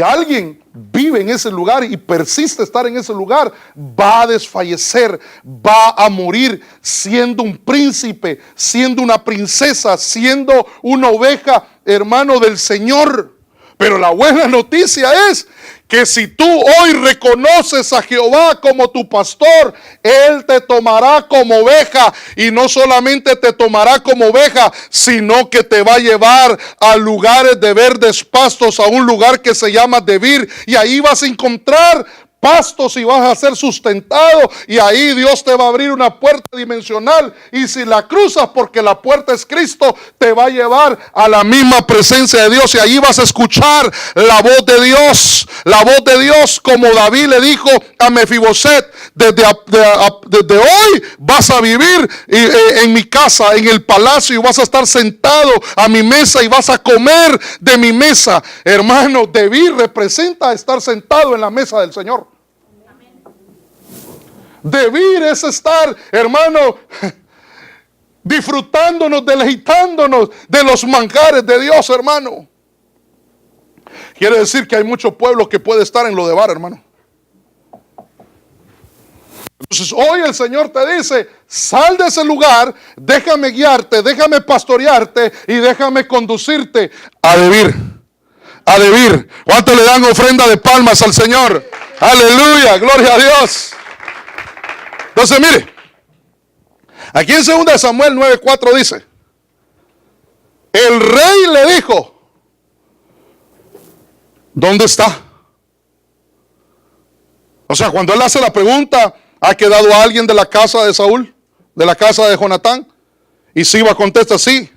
alguien vive en ese lugar y persiste estar en ese lugar, va a desfallecer, va a morir siendo un príncipe, siendo una princesa, siendo una oveja, hermano, del Señor. Pero la buena noticia es que si tú hoy reconoces a Jehová como tu pastor, Él te tomará como oveja, y no solamente te tomará como oveja, sino que te va a llevar a lugares de verdes pastos, a un lugar que se llama Debir, y ahí vas a encontrar pastos y vas a ser sustentado, y ahí Dios te va a abrir una puerta dimensional, y si la cruzas, porque la puerta es Cristo, te va a llevar a la misma presencia de Dios, y ahí vas a escuchar la voz de Dios, como David le dijo a Mefiboset: desde hoy vas a vivir en mi casa, en el palacio, y vas a estar sentado a mi mesa y vas a comer de mi mesa. Hermano, David representa estar sentado en la mesa del Señor. Debir es estar, hermano, disfrutándonos, deleitándonos de los manjares de Dios, hermano. Quiere decir que hay mucho pueblo que puede estar en Lodebar, hermano. Entonces hoy el Señor te dice: sal de ese lugar, déjame guiarte, déjame pastorearte y déjame conducirte a Debir. A Debir. ¿Cuánto le dan ofrenda de palmas al Señor? Aleluya, gloria a Dios. Entonces mire, aquí en 2 Samuel 9:4 dice: el rey le dijo: ¿dónde está? O sea, cuando él hace la pregunta: ¿ha quedado alguien de la casa de Saúl? ¿De la casa de Jonatán? Y Siba contesta: sí.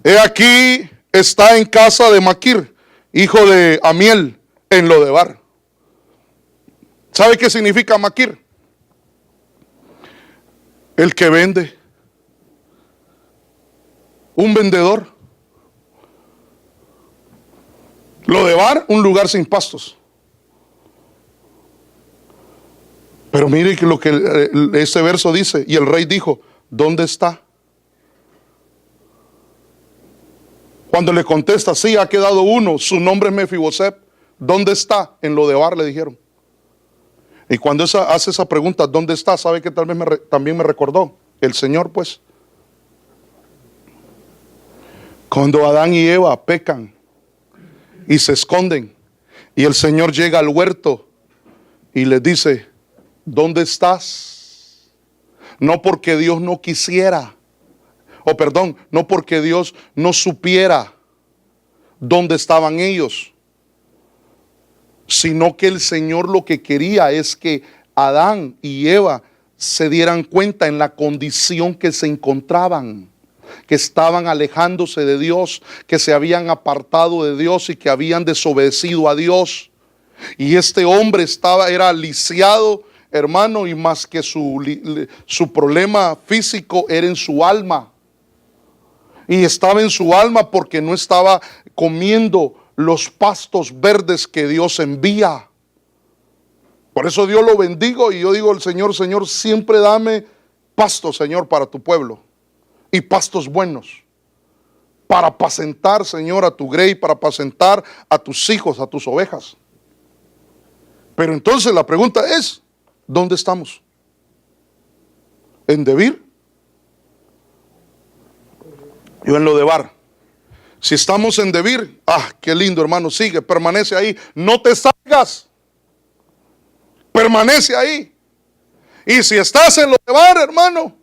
He aquí, está en casa de Maquir, hijo de Amiel, en Lodebar. ¿Sabe qué significa Maquir? El que vende. Un vendedor. Lodebar, un lugar sin pastos. Pero mire lo que este verso dice: y el rey dijo: ¿dónde está? Cuando le contesta: sí, ha quedado uno, su nombre es Mefiboset. ¿Dónde está? En Lodebar, le dijeron. Y cuando hace esa pregunta: ¿dónde está? ¿Sabe que también me recordó? El Señor, pues. Cuando Adán y Eva pecan y se esconden, Y el Señor llega al huerto y les dice: ¿dónde estás? No porque Dios no quisiera, no porque Dios no supiera dónde estaban ellos, sino que el Señor lo que quería es que Adán y Eva se dieran cuenta en la condición que se encontraban, que estaban alejándose de Dios, que se habían apartado de Dios y que habían desobedecido a Dios. Y este hombre era lisiado, hermano, y más que su problema físico era en su alma. Y estaba en su alma porque no estaba comiendo los pastos verdes que Dios envía. Por eso Dios lo bendigo y yo digo al Señor: Señor, siempre dame pastos, Señor, para tu pueblo, y pastos buenos, para apacentar, Señor, a tu grey, para apacentar a tus hijos, a tus ovejas. Pero entonces la pregunta es: ¿dónde estamos? ¿En Debir? Yo en Lodebar. Si estamos en Debir, qué lindo, hermano, sigue, permanece ahí, no te salgas, permanece ahí. Y si estás en Lodebar, hermano,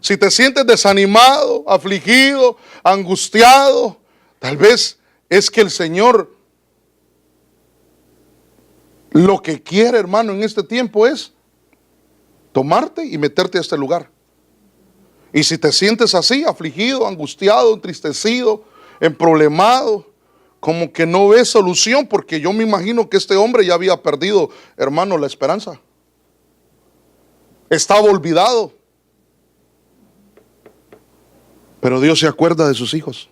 si te sientes desanimado, afligido, angustiado, tal vez es que el Señor lo que quiere, hermano, en este tiempo es tomarte y meterte a este lugar. Y si te sientes así, afligido, angustiado, entristecido, emproblemado, como que no ves solución, porque yo me imagino que este hombre ya había perdido, hermano, la esperanza. Estaba olvidado. Pero Dios se acuerda de sus hijos.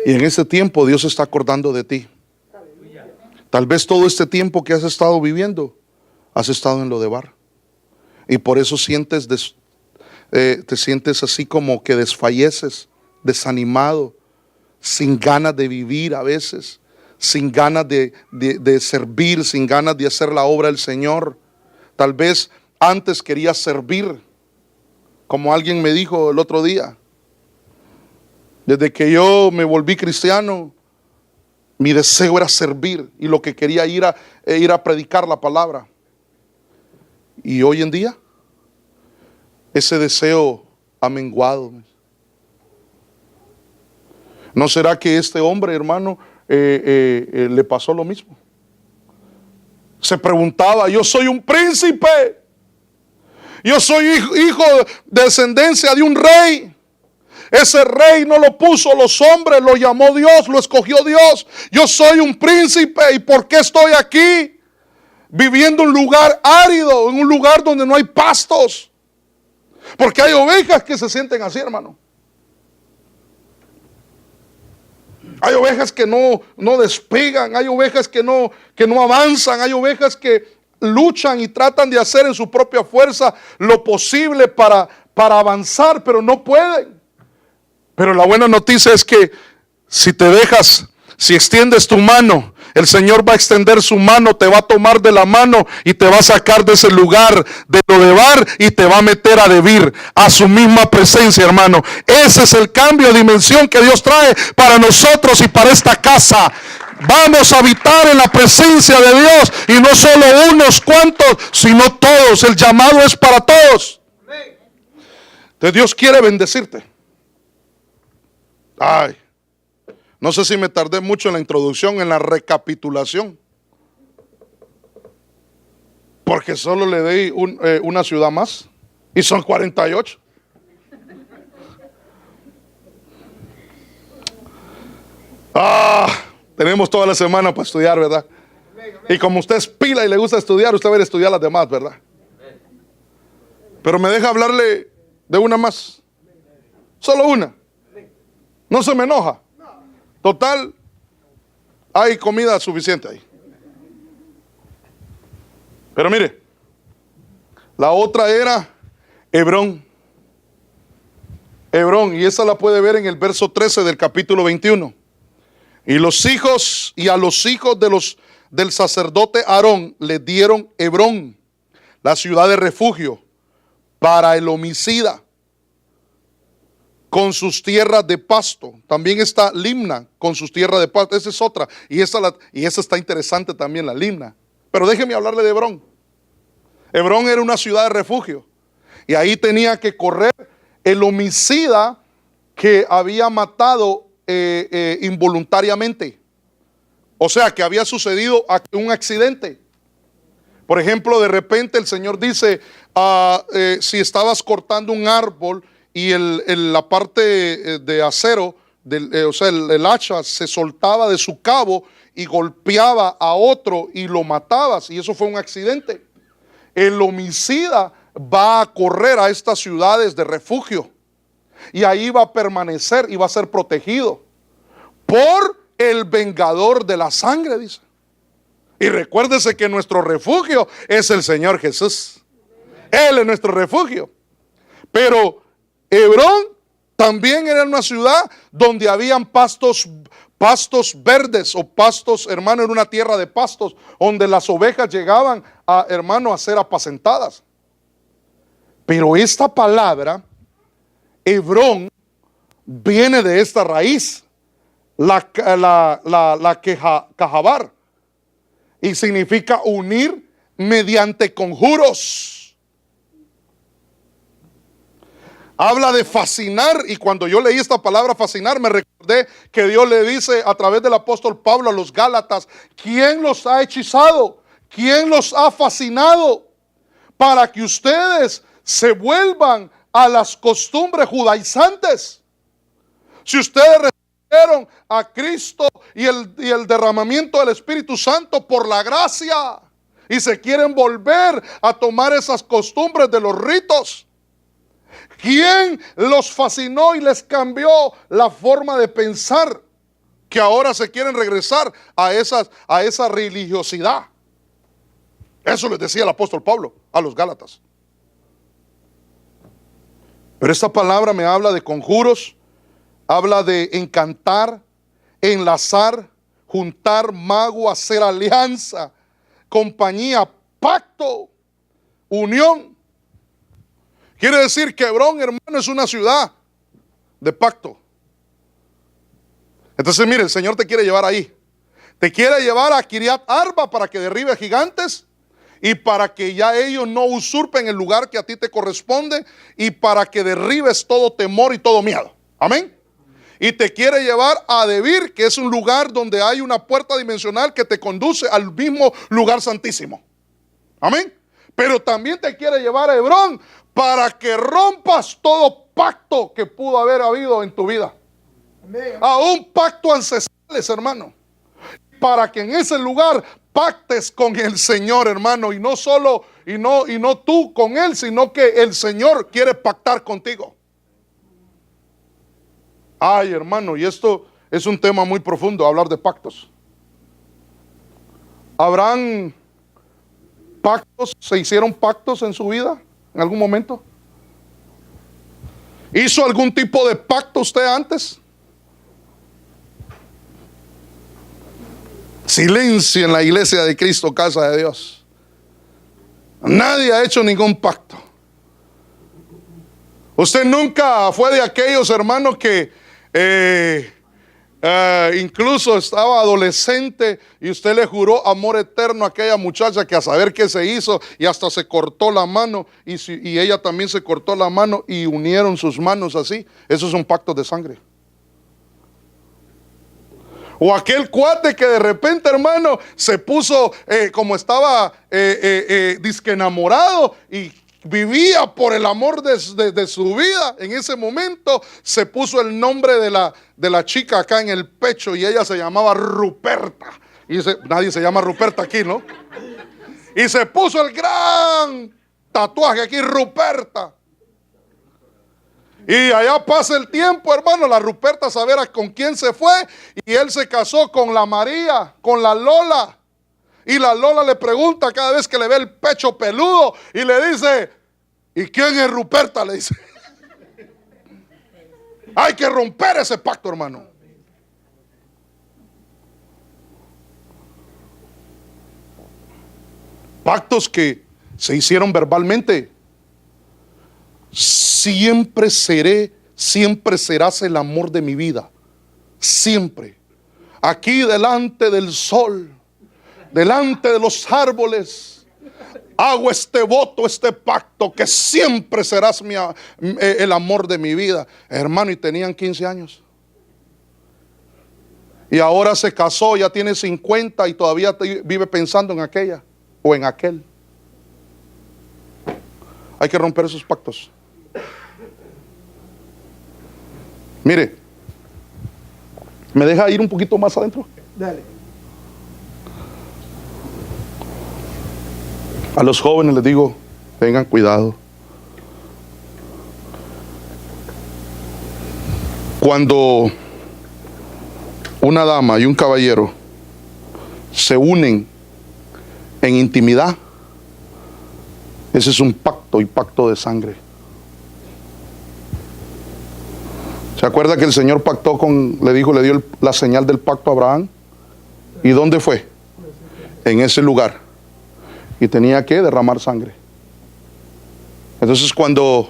Y en este tiempo Dios se está acordando de ti. Tal vez todo este tiempo que has estado viviendo, has estado en Lodebar. Y por eso te sientes así como que desfalleces, desanimado, sin ganas de vivir a veces, sin ganas de servir, sin ganas de hacer la obra del Señor. Tal vez antes querías servir, como alguien me dijo el otro día. Desde que yo me volví cristiano, mi deseo era servir y lo que quería ir a predicar la palabra. Y hoy en día, ese deseo ha menguado. ¿No será que este hombre, hermano, le pasó lo mismo? Se preguntaba: yo soy un príncipe, yo soy hijo de descendencia de un rey. Ese rey no lo puso los hombres, lo llamó Dios, lo escogió Dios. Yo soy un príncipe, ¿y por qué estoy aquí? Viviendo en un lugar árido, en un lugar donde no hay pastos. Porque hay ovejas que se sienten así, hermano. Hay ovejas que no despegan, hay ovejas que no avanzan, hay ovejas que luchan y tratan de hacer en su propia fuerza lo posible para avanzar, pero no pueden. Pero la buena noticia es que si te dejas, si extiendes tu mano, el Señor va a extender su mano, te va a tomar de la mano y te va a sacar de ese lugar de Lodebar y te va a meter a Debir, a su misma presencia, hermano. Ese es el cambio de dimensión que Dios trae para nosotros y para esta casa. Vamos a habitar en la presencia de Dios, y no solo unos cuantos, sino todos. El llamado es para todos. Entonces Dios quiere bendecirte. No sé si me tardé mucho en la introducción, en la recapitulación, porque solo le di una ciudad más y son 48. Tenemos toda la semana para estudiar, ¿verdad? Y como usted es pila y le gusta estudiar, usted va a ir a estudiar las demás, ¿verdad? Pero me deja hablarle de una más. Solo una. No se me enoja. Total, hay comida suficiente ahí. Pero mire, la otra era Hebrón. Hebrón, y esa la puede ver en el verso 13 del capítulo 21. Y a los hijos del sacerdote Aarón les dieron Hebrón, la ciudad de refugio para el homicida, con sus tierras de pasto. También está Limna con sus tierras de pasto. Esa es otra. Y esa está interesante también, la Limna. Pero déjeme hablarle de Hebrón. Hebrón era una ciudad de refugio. Y ahí tenía que correr el homicida que había matado involuntariamente. O sea, que había sucedido un accidente. Por ejemplo, de repente el Señor dice, si estabas cortando un árbol y la parte de acero, o sea, el hacha se soltaba de su cabo y golpeaba a otro y lo matabas, y eso fue un accidente. El homicida va a correr a estas ciudades de refugio y ahí va a permanecer y va a ser protegido por el vengador de la sangre, dice. Y recuérdese que nuestro refugio es el Señor Jesús. Él es nuestro refugio. Pero Hebrón también era una ciudad donde habían pastos verdes, o pastos, hermano, en una tierra de pastos, donde las ovejas llegaban a ser apacentadas. Pero esta palabra, Hebrón, viene de esta raíz, la Cajabar, y significa unir mediante conjuros. Habla de fascinar, y cuando yo leí esta palabra fascinar, me recordé que Dios le dice a través del apóstol Pablo a los Gálatas: ¿quién los ha hechizado? ¿Quién los ha fascinado? Para que ustedes se vuelvan a las costumbres judaizantes. Si ustedes recibieron a Cristo y el derramamiento del Espíritu Santo por la gracia, y se quieren volver a tomar esas costumbres de los ritos, ¿quién los fascinó y les cambió la forma de pensar? Que ahora se quieren regresar a esa religiosidad. Eso les decía el apóstol Pablo a los Gálatas. Pero esta palabra me habla de conjuros, habla de encantar, enlazar, juntar, mago, hacer alianza, compañía, pacto, unión. Quiere decir que Hebrón, hermano, es una ciudad de pacto. Entonces, mire, el Señor te quiere llevar ahí. Te quiere llevar a Kiriat Arba para que derribe gigantes y para que ya ellos no usurpen el lugar que a ti te corresponde, y para que derribes todo temor y todo miedo. Amén. Y te quiere llevar a Debir, que es un lugar donde hay una puerta dimensional que te conduce al mismo lugar santísimo. Amén. Pero también te quiere llevar a Hebrón para que rompas todo pacto que pudo haber habido en tu vida. Amén. Aún pacto ancestrales, hermano. Para que en ese lugar pactes con el Señor, hermano, y no solo, y no tú con Él, sino que el Señor quiere pactar contigo. Ay, hermano, y esto es un tema muy profundo, hablar de pactos. ¿Habrán pactos, se hicieron pactos en su vida en algún momento? ¿Hizo algún tipo de pacto usted antes? Silencio en la iglesia de Cristo, casa de Dios. Nadie ha hecho ningún pacto. Usted nunca fue de aquellos hermanos que incluso estaba adolescente y usted le juró amor eterno a aquella muchacha, que a saber qué se hizo, y hasta se cortó la mano, y ella también se cortó la mano y unieron sus manos así. Esos son pactos de sangre. O aquel cuate que de repente, hermano, se puso como estaba disque enamorado y vivía por el amor de su vida. En ese momento se puso el nombre de la chica acá en el pecho, y ella se llamaba Ruperta. Y nadie se llama Ruperta aquí, ¿no? Y se puso el gran tatuaje aquí, Ruperta. Y allá pasa el tiempo, hermano, la Ruperta saber con quién se fue, y él se casó con la María, con la Lola. Y la Lola le pregunta cada vez que le ve el pecho peludo, y le dice: ¿y quién es Ruperta? Le dice. Hay que romper ese pacto, hermano. Pactos que se hicieron verbalmente. Siempre seré siempre serás el amor de mi vida. Siempre. Aquí delante del sol, delante de los árboles, hago este voto, este pacto, que siempre serás el amor de mi vida. Hermano, y tenían 15 años. Y ahora se casó, ya tiene 50 y todavía vive pensando en aquella o en aquel. Hay que romper esos pactos. Mire, ¿me deja ir un poquito más adentro? Dale. A los jóvenes les digo, tengan cuidado. Cuando una dama y un caballero se unen en intimidad, ese es un pacto y pacto de sangre. ¿Se acuerda que el Señor pactó le dio la señal del pacto a Abraham? ¿Y dónde fue? En ese lugar. Y tenía que derramar sangre. Entonces, cuando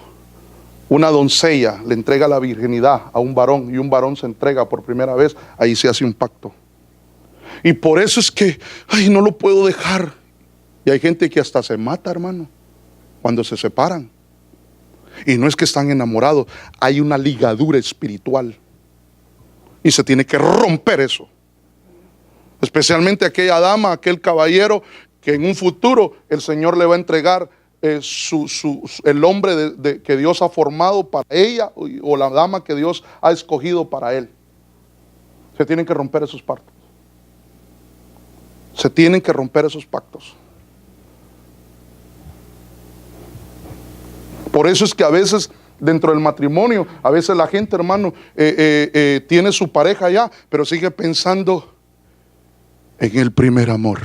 una doncella le entrega la virginidad a un varón y un varón se entrega por primera vez, ahí se hace un pacto. Y por eso es que, ay, no lo puedo dejar. Y hay gente que hasta se mata, hermano, cuando se separan. Y no es que están enamorados, hay una ligadura espiritual. Y se tiene que romper eso. Especialmente aquella dama, aquel caballero, que en un futuro el Señor le va a entregar el hombre que Dios ha formado para ella, o la dama que Dios ha escogido para él. Se tienen que romper esos pactos. Se tienen que romper esos pactos. Por eso es que a veces dentro del matrimonio, a veces la gente, hermano, tiene su pareja ya, pero sigue pensando en el primer amor.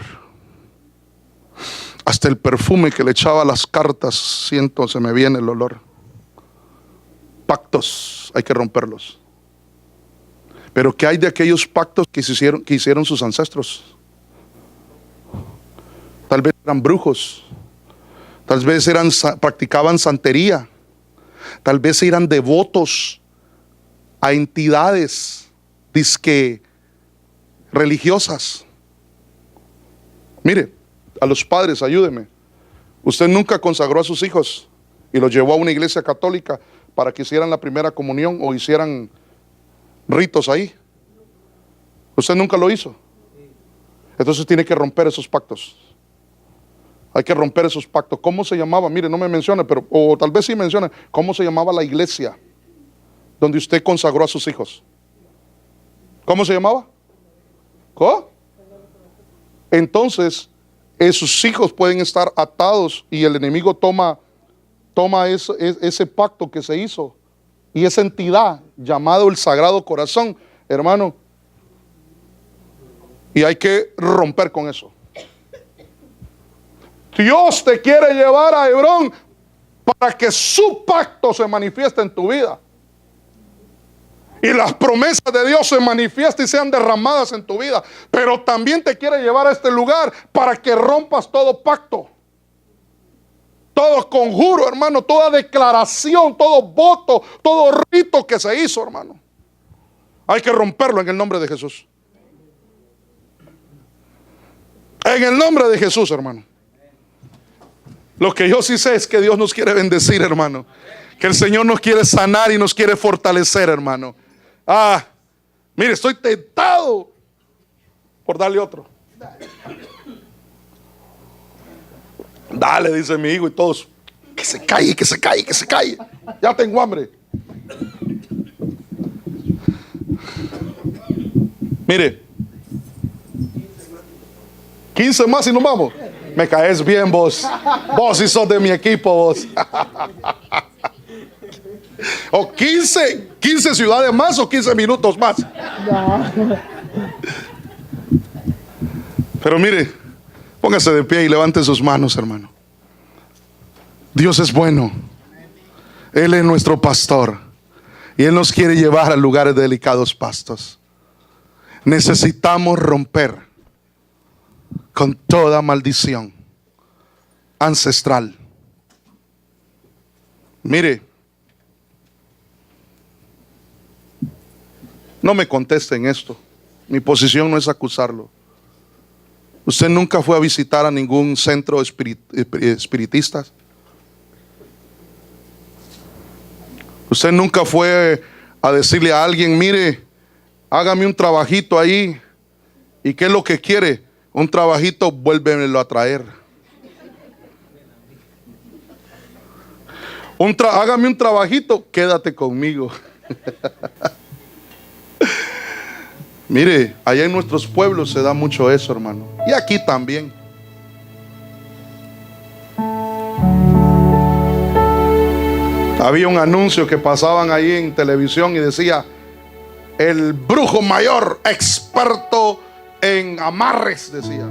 Hasta el perfume que le echaba a las cartas, siento, se me viene el olor. Pactos, hay que romperlos. Pero ¿qué hay de aquellos pactos que hicieron sus ancestros? Tal vez eran brujos. Tal vez practicaban santería. Tal vez eran devotos a entidades disque religiosas. Mire, a los padres, ayúdeme. Usted nunca consagró a sus hijos y los llevó a una iglesia católica para que hicieran la primera comunión o hicieran ritos ahí. Usted nunca lo hizo. Entonces tiene que romper esos pactos. Hay que romper esos pactos. ¿Cómo se llamaba? Mire, no me menciona, pero, o tal vez sí menciona, ¿cómo se llamaba la iglesia donde usted consagró a sus hijos? ¿Cómo se llamaba? ¿Cómo? Entonces, sus hijos pueden estar atados y el enemigo toma ese pacto que se hizo y esa entidad llamado el Sagrado Corazón, hermano, y hay que romper con eso. Dios te quiere llevar a Hebrón para que su pacto se manifieste en tu vida. Y las promesas de Dios se manifiesten y sean derramadas en tu vida. Pero también te quiere llevar a este lugar para que rompas todo pacto. Todo conjuro, hermano, toda declaración, todo voto, todo rito que se hizo, hermano. Hay que romperlo en el nombre de Jesús. En el nombre de Jesús, hermano. Lo que yo sí sé es que Dios nos quiere bendecir, hermano. Que el Señor nos quiere sanar y nos quiere fortalecer, hermano. Mire, estoy tentado por darle otro. Dale, dice mi hijo, y todos, que se calle, que se calle, que se calle. Ya tengo hambre. Mire, 15 más y nos vamos. Me caes bien, vos. Vos sí sos de mi equipo, vos. O 15 ciudades más o 15 minutos más. Pero mire, póngase de pie y levante sus manos, hermano. Dios es bueno. Él es nuestro pastor y Él nos quiere llevar a lugares de delicados pastos. Necesitamos romper con toda maldición ancestral. Mire, No me contesten esto. Mi posición no es acusarlo. ¿Usted nunca fue a visitar a ningún centro espiritista? ¿Usted nunca fue a decirle a alguien, mire, hágame un trabajito ahí? ¿Y qué es lo que quiere? Un trabajito, vuélvemelo a traer. Hágame un trabajito, quédate conmigo. Mire, allá en nuestros pueblos se da mucho eso, hermano. Y aquí también. Había un anuncio que pasaban ahí en televisión y decía: el brujo mayor, experto en amarres, decía.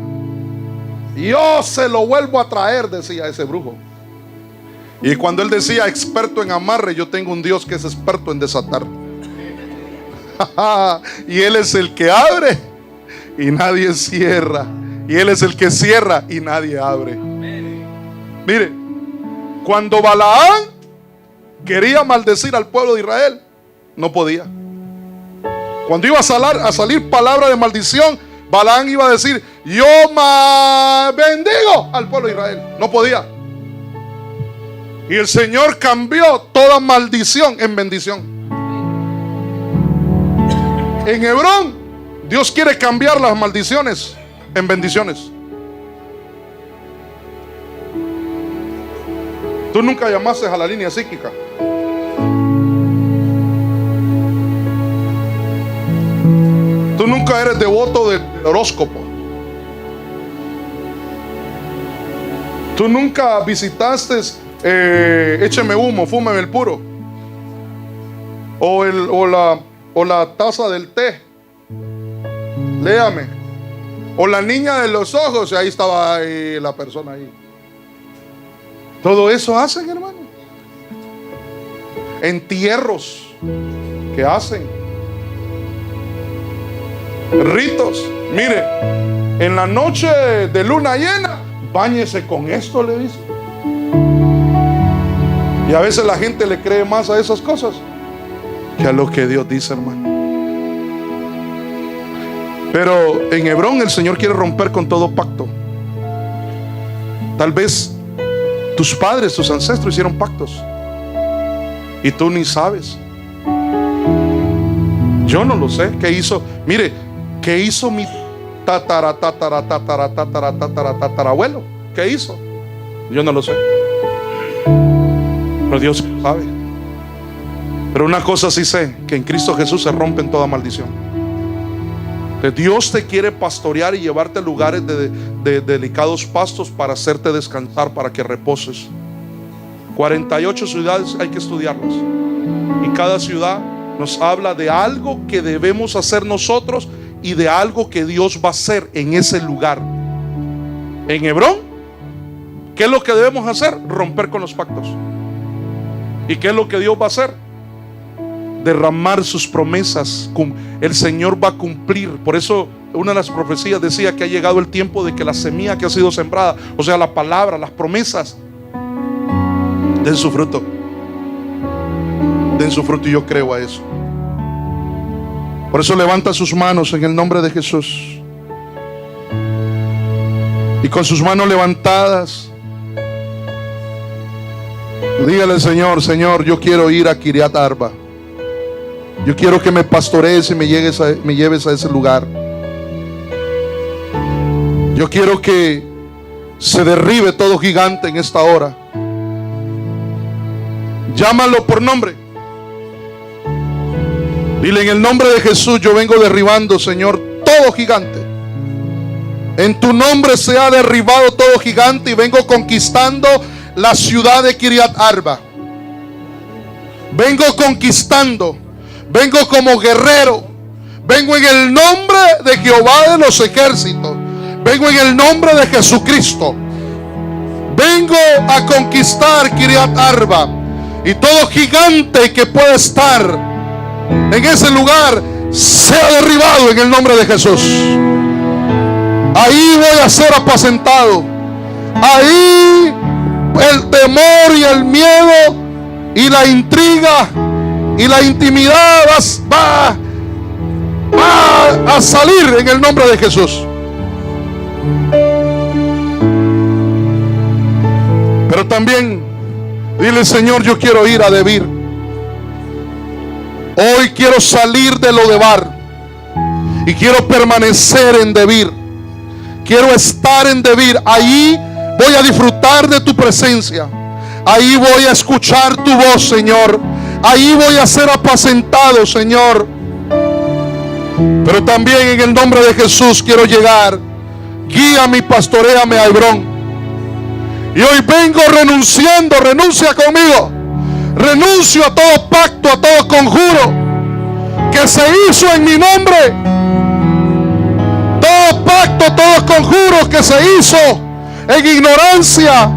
Yo se lo vuelvo a traer, decía ese brujo. Y cuando él decía experto en amarre, yo tengo un Dios que es experto en desatar. Y Él es el que abre y nadie cierra. Y Él es el que cierra y nadie abre. Mire, cuando Balaam quería maldecir al pueblo de Israel, no podía. Cuando iba a salir palabra de maldición, Balaam iba a decir: yo bendigo al pueblo de Israel. No podía. Y el Señor cambió toda maldición en bendición. En Hebrón, Dios quiere cambiar las maldiciones en bendiciones. Tú nunca llamaste a la línea psíquica. Tú nunca eres devoto del horóscopo. Tú nunca visitaste écheme humo, fúmeme el puro. O la taza del té. Léame. O la niña de los ojos. Y ahí estaba ahí la persona ahí. Todo eso hacen, hermano. Entierros que hacen. Ritos. Mire, en la noche de luna llena, báñese con esto, le dice. Y a veces la gente le cree más a esas cosas que a lo que Dios dice, hermano. Pero en Hebrón el Señor quiere romper con todo pacto. Tal vez tus padres, tus ancestros hicieron pactos y tú ni sabes. Yo no lo sé. ¿Qué hizo? Mire, ¿qué hizo mi tatarabuelo? ¿Qué hizo? Yo no lo sé. Pero Dios sabe. Pero una cosa sí sé, que en Cristo Jesús se rompen toda maldición. Que Dios te quiere pastorear y llevarte a lugares de delicados pastos para hacerte descansar, para que reposes. 48 ciudades hay que estudiarlas. Y cada ciudad nos habla de algo que debemos hacer nosotros y de algo que Dios va a hacer en ese lugar. En Hebrón, ¿qué es lo que debemos hacer? Romper con los pactos. ¿Y qué es lo que Dios va a hacer? Derramar sus promesas. El Señor va a cumplir. Por eso una de las profecías decía que ha llegado el tiempo de que la semilla que ha sido sembrada, o sea, la palabra, las promesas, den su fruto. Den su fruto, y yo creo a eso. Por eso levanta sus manos en el nombre de Jesús. Y con sus manos levantadas, dígale al Señor: Señor, yo quiero ir a Kiriat Arba. Yo quiero que me pastorees y me lleves a ese lugar. Yo quiero que se derribe todo gigante en esta hora. Llámalo por nombre. Dile: en el nombre de Jesús yo vengo derribando, Señor, todo gigante. En tu nombre se ha derribado todo gigante y vengo conquistando la ciudad de Kiriat Arba. Vengo conquistando. Vengo como guerrero. Vengo en el nombre de Jehová de los ejércitos. Vengo en el nombre de Jesucristo. Vengo a conquistar Kiriat Arba. Y todo gigante que pueda estar en ese lugar sea derribado en el nombre de Jesús. Ahí voy a ser apacentado. Ahí el temor y el miedo y la intriga y la intimidad va va a salir en el nombre de Jesús. Pero también dile: Señor, yo quiero ir a Debir. Hoy quiero salir de Lodebar y quiero permanecer en Debir. Quiero estar en Debir. Ahí voy a disfrutar de tu presencia. Ahí voy a escuchar tu voz, Señor. Ahí voy a ser apacentado, Señor. Pero también en el nombre de Jesús quiero llegar. Guíame y pastoréame a Hebrón. Y hoy vengo renunciando. Renuncia conmigo. Renuncio a todo pacto, a todo conjuro que se hizo en mi nombre. Todo pacto, todo conjuro que se hizo en ignorancia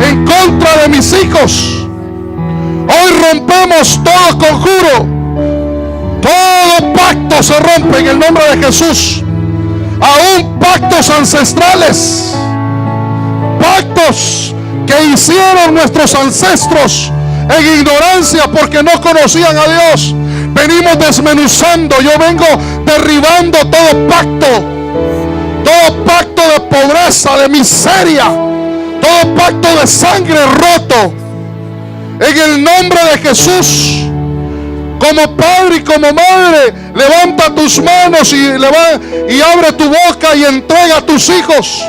en contra de mis hijos. Hoy rompemos todo conjuro. Todo pacto se rompe en el nombre de Jesús. Aún pactos ancestrales, pactos que hicieron nuestros ancestros en ignorancia porque no conocían a Dios. Venimos desmenuzando. Yo vengo derribando todo pacto de pobreza, de miseria, todo pacto de sangre roto en el nombre de Jesús. Como padre y como madre, levanta tus manos y abre tu boca y entrega a tus hijos.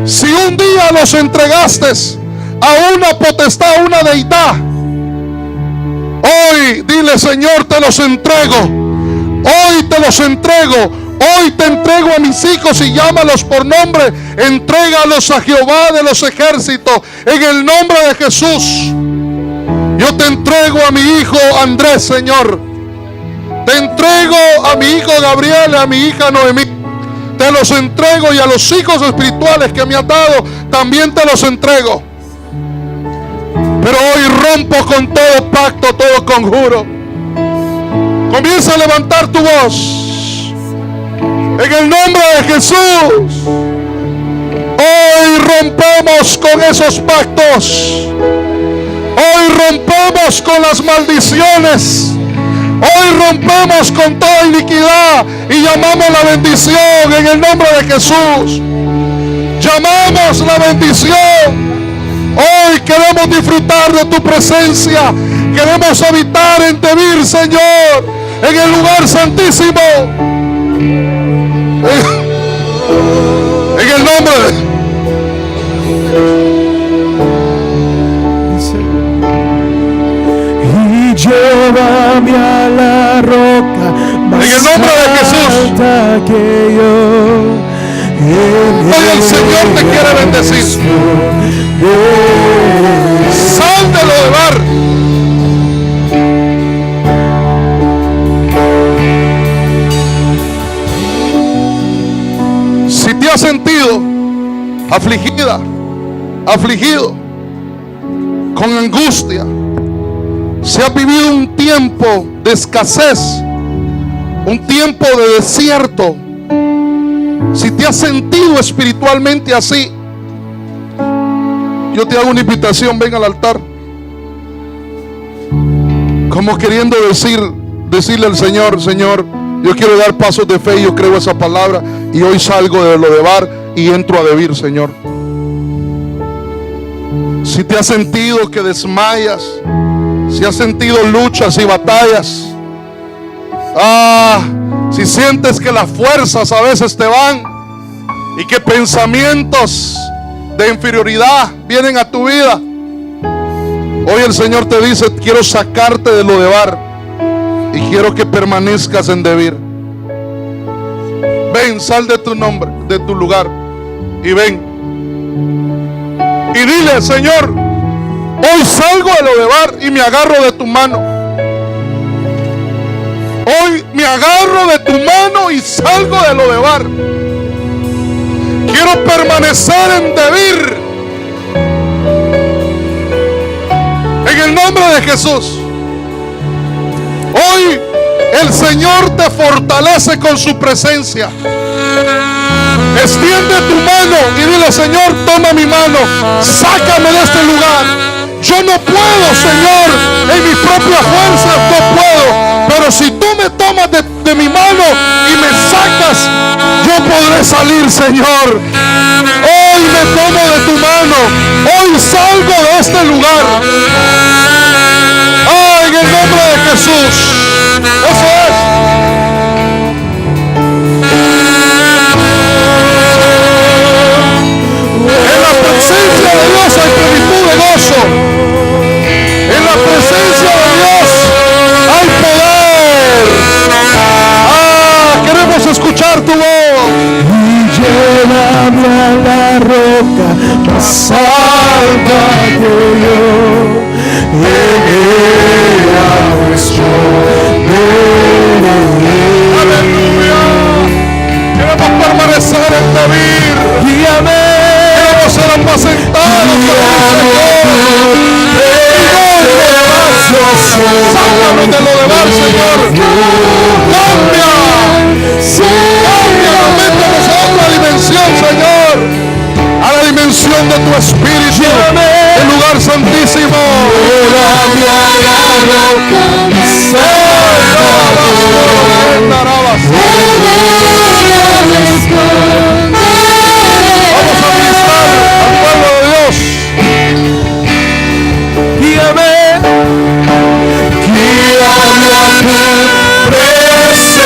Si un día los entregaste a una potestad, a una deidad, hoy dile: Señor, te los entrego. Hoy te los entrego. Hoy te entrego a mis hijos y llámalos por nombre. Entrégalos a Jehová de los ejércitos en el nombre de Jesús. Yo te entrego a mi hijo Andrés, Señor. Te entrego a mi hijo Gabriel, a mi hija Noemí. Te los entrego, y a los hijos espirituales que me has dado también te los entrego. Pero hoy rompo con todo pacto, todo conjuro. Comienza a levantar tu voz en el nombre de Jesús. Hoy rompemos con esos pactos. Hoy rompemos con las maldiciones. Hoy rompemos con toda iniquidad y llamamos la bendición en el nombre de Jesús. Llamamos la bendición. Hoy queremos disfrutar de tu presencia. Queremos habitar en Debir, Señor, en el lugar santísimo. En el nombre de llévame a la roca más en el nombre de Jesús. alta que yo. Hoy el Señor te quiere bendecir. Sal de Lodebar. Si te has sentido afligida, afligido, con angustia, si has vivido un tiempo de escasez, un tiempo de desierto, si te has sentido espiritualmente así, yo te hago una invitación: ven al altar, como queriendo decirle al Señor: Señor, yo quiero dar pasos de fe, yo creo esa palabra, y hoy salgo de Lodebar y entro a Debir, Señor. Si te has sentido que desmayas, si has sentido luchas y batallas, si sientes que las fuerzas a veces te van y que pensamientos de inferioridad vienen a tu vida, hoy el Señor te dice: quiero sacarte de Lodebar y quiero que permanezcas en Debir. Ven, sal de tu nombre, de tu lugar, y ven y dile: Señor, hoy salgo de Lodebar y me agarro de tu mano. Hoy me agarro de tu mano y salgo de Lodebar. Quiero permanecer en Debir. En el nombre de Jesús. Hoy el Señor te fortalece con su presencia. Extiende tu mano y dile: Señor, toma mi mano, sácame de este lugar. Yo no puedo, Señor, en mis propias fuerzas no puedo, pero si tú me tomas de mi mano salir, Señor. Hoy me tomo de tu mano. Hoy salgo de este lugar. En el nombre de Jesús. Eso es. En la presencia de Dios hay plenitud de gozo. En la presencia de Dios hay poder. Queremos escuchar tu voz. Y llévame a la roca más alta que yo. Aleluya. Queremos permanecer en David. Guíame. Queremos ser apacentados por el Señor. Sácanos de lo demás, Señor. Cambia. Métenos a otra dimensión, Señor. A la dimensión de tu Espíritu. El lugar santísimo. Vamos a ministrar al pueblo de Dios. Guíame. Guíame a tu presencia.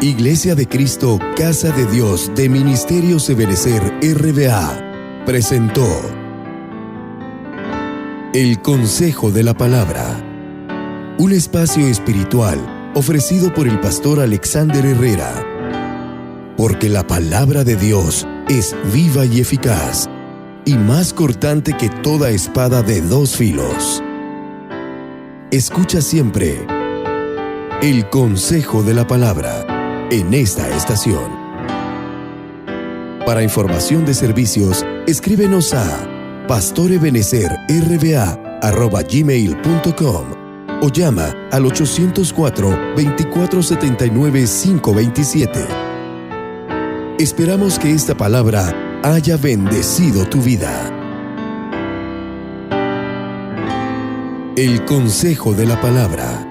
Iglesia de Cristo, Casa de Dios de Ministerios Ebenecer RBA presentó El Consejo de la Palabra, un espacio espiritual ofrecido por el pastor Alexander Herrera, porque la palabra de Dios es viva y eficaz y más cortante que toda espada de dos filos. Escucha siempre El Consejo de la Palabra en esta estación. Para información de servicios, escríbenos a pastorebenecerrba@gmail.com o llama al 804-2479-527. Esperamos que esta palabra haya bendecido tu vida. El Consejo de la Palabra.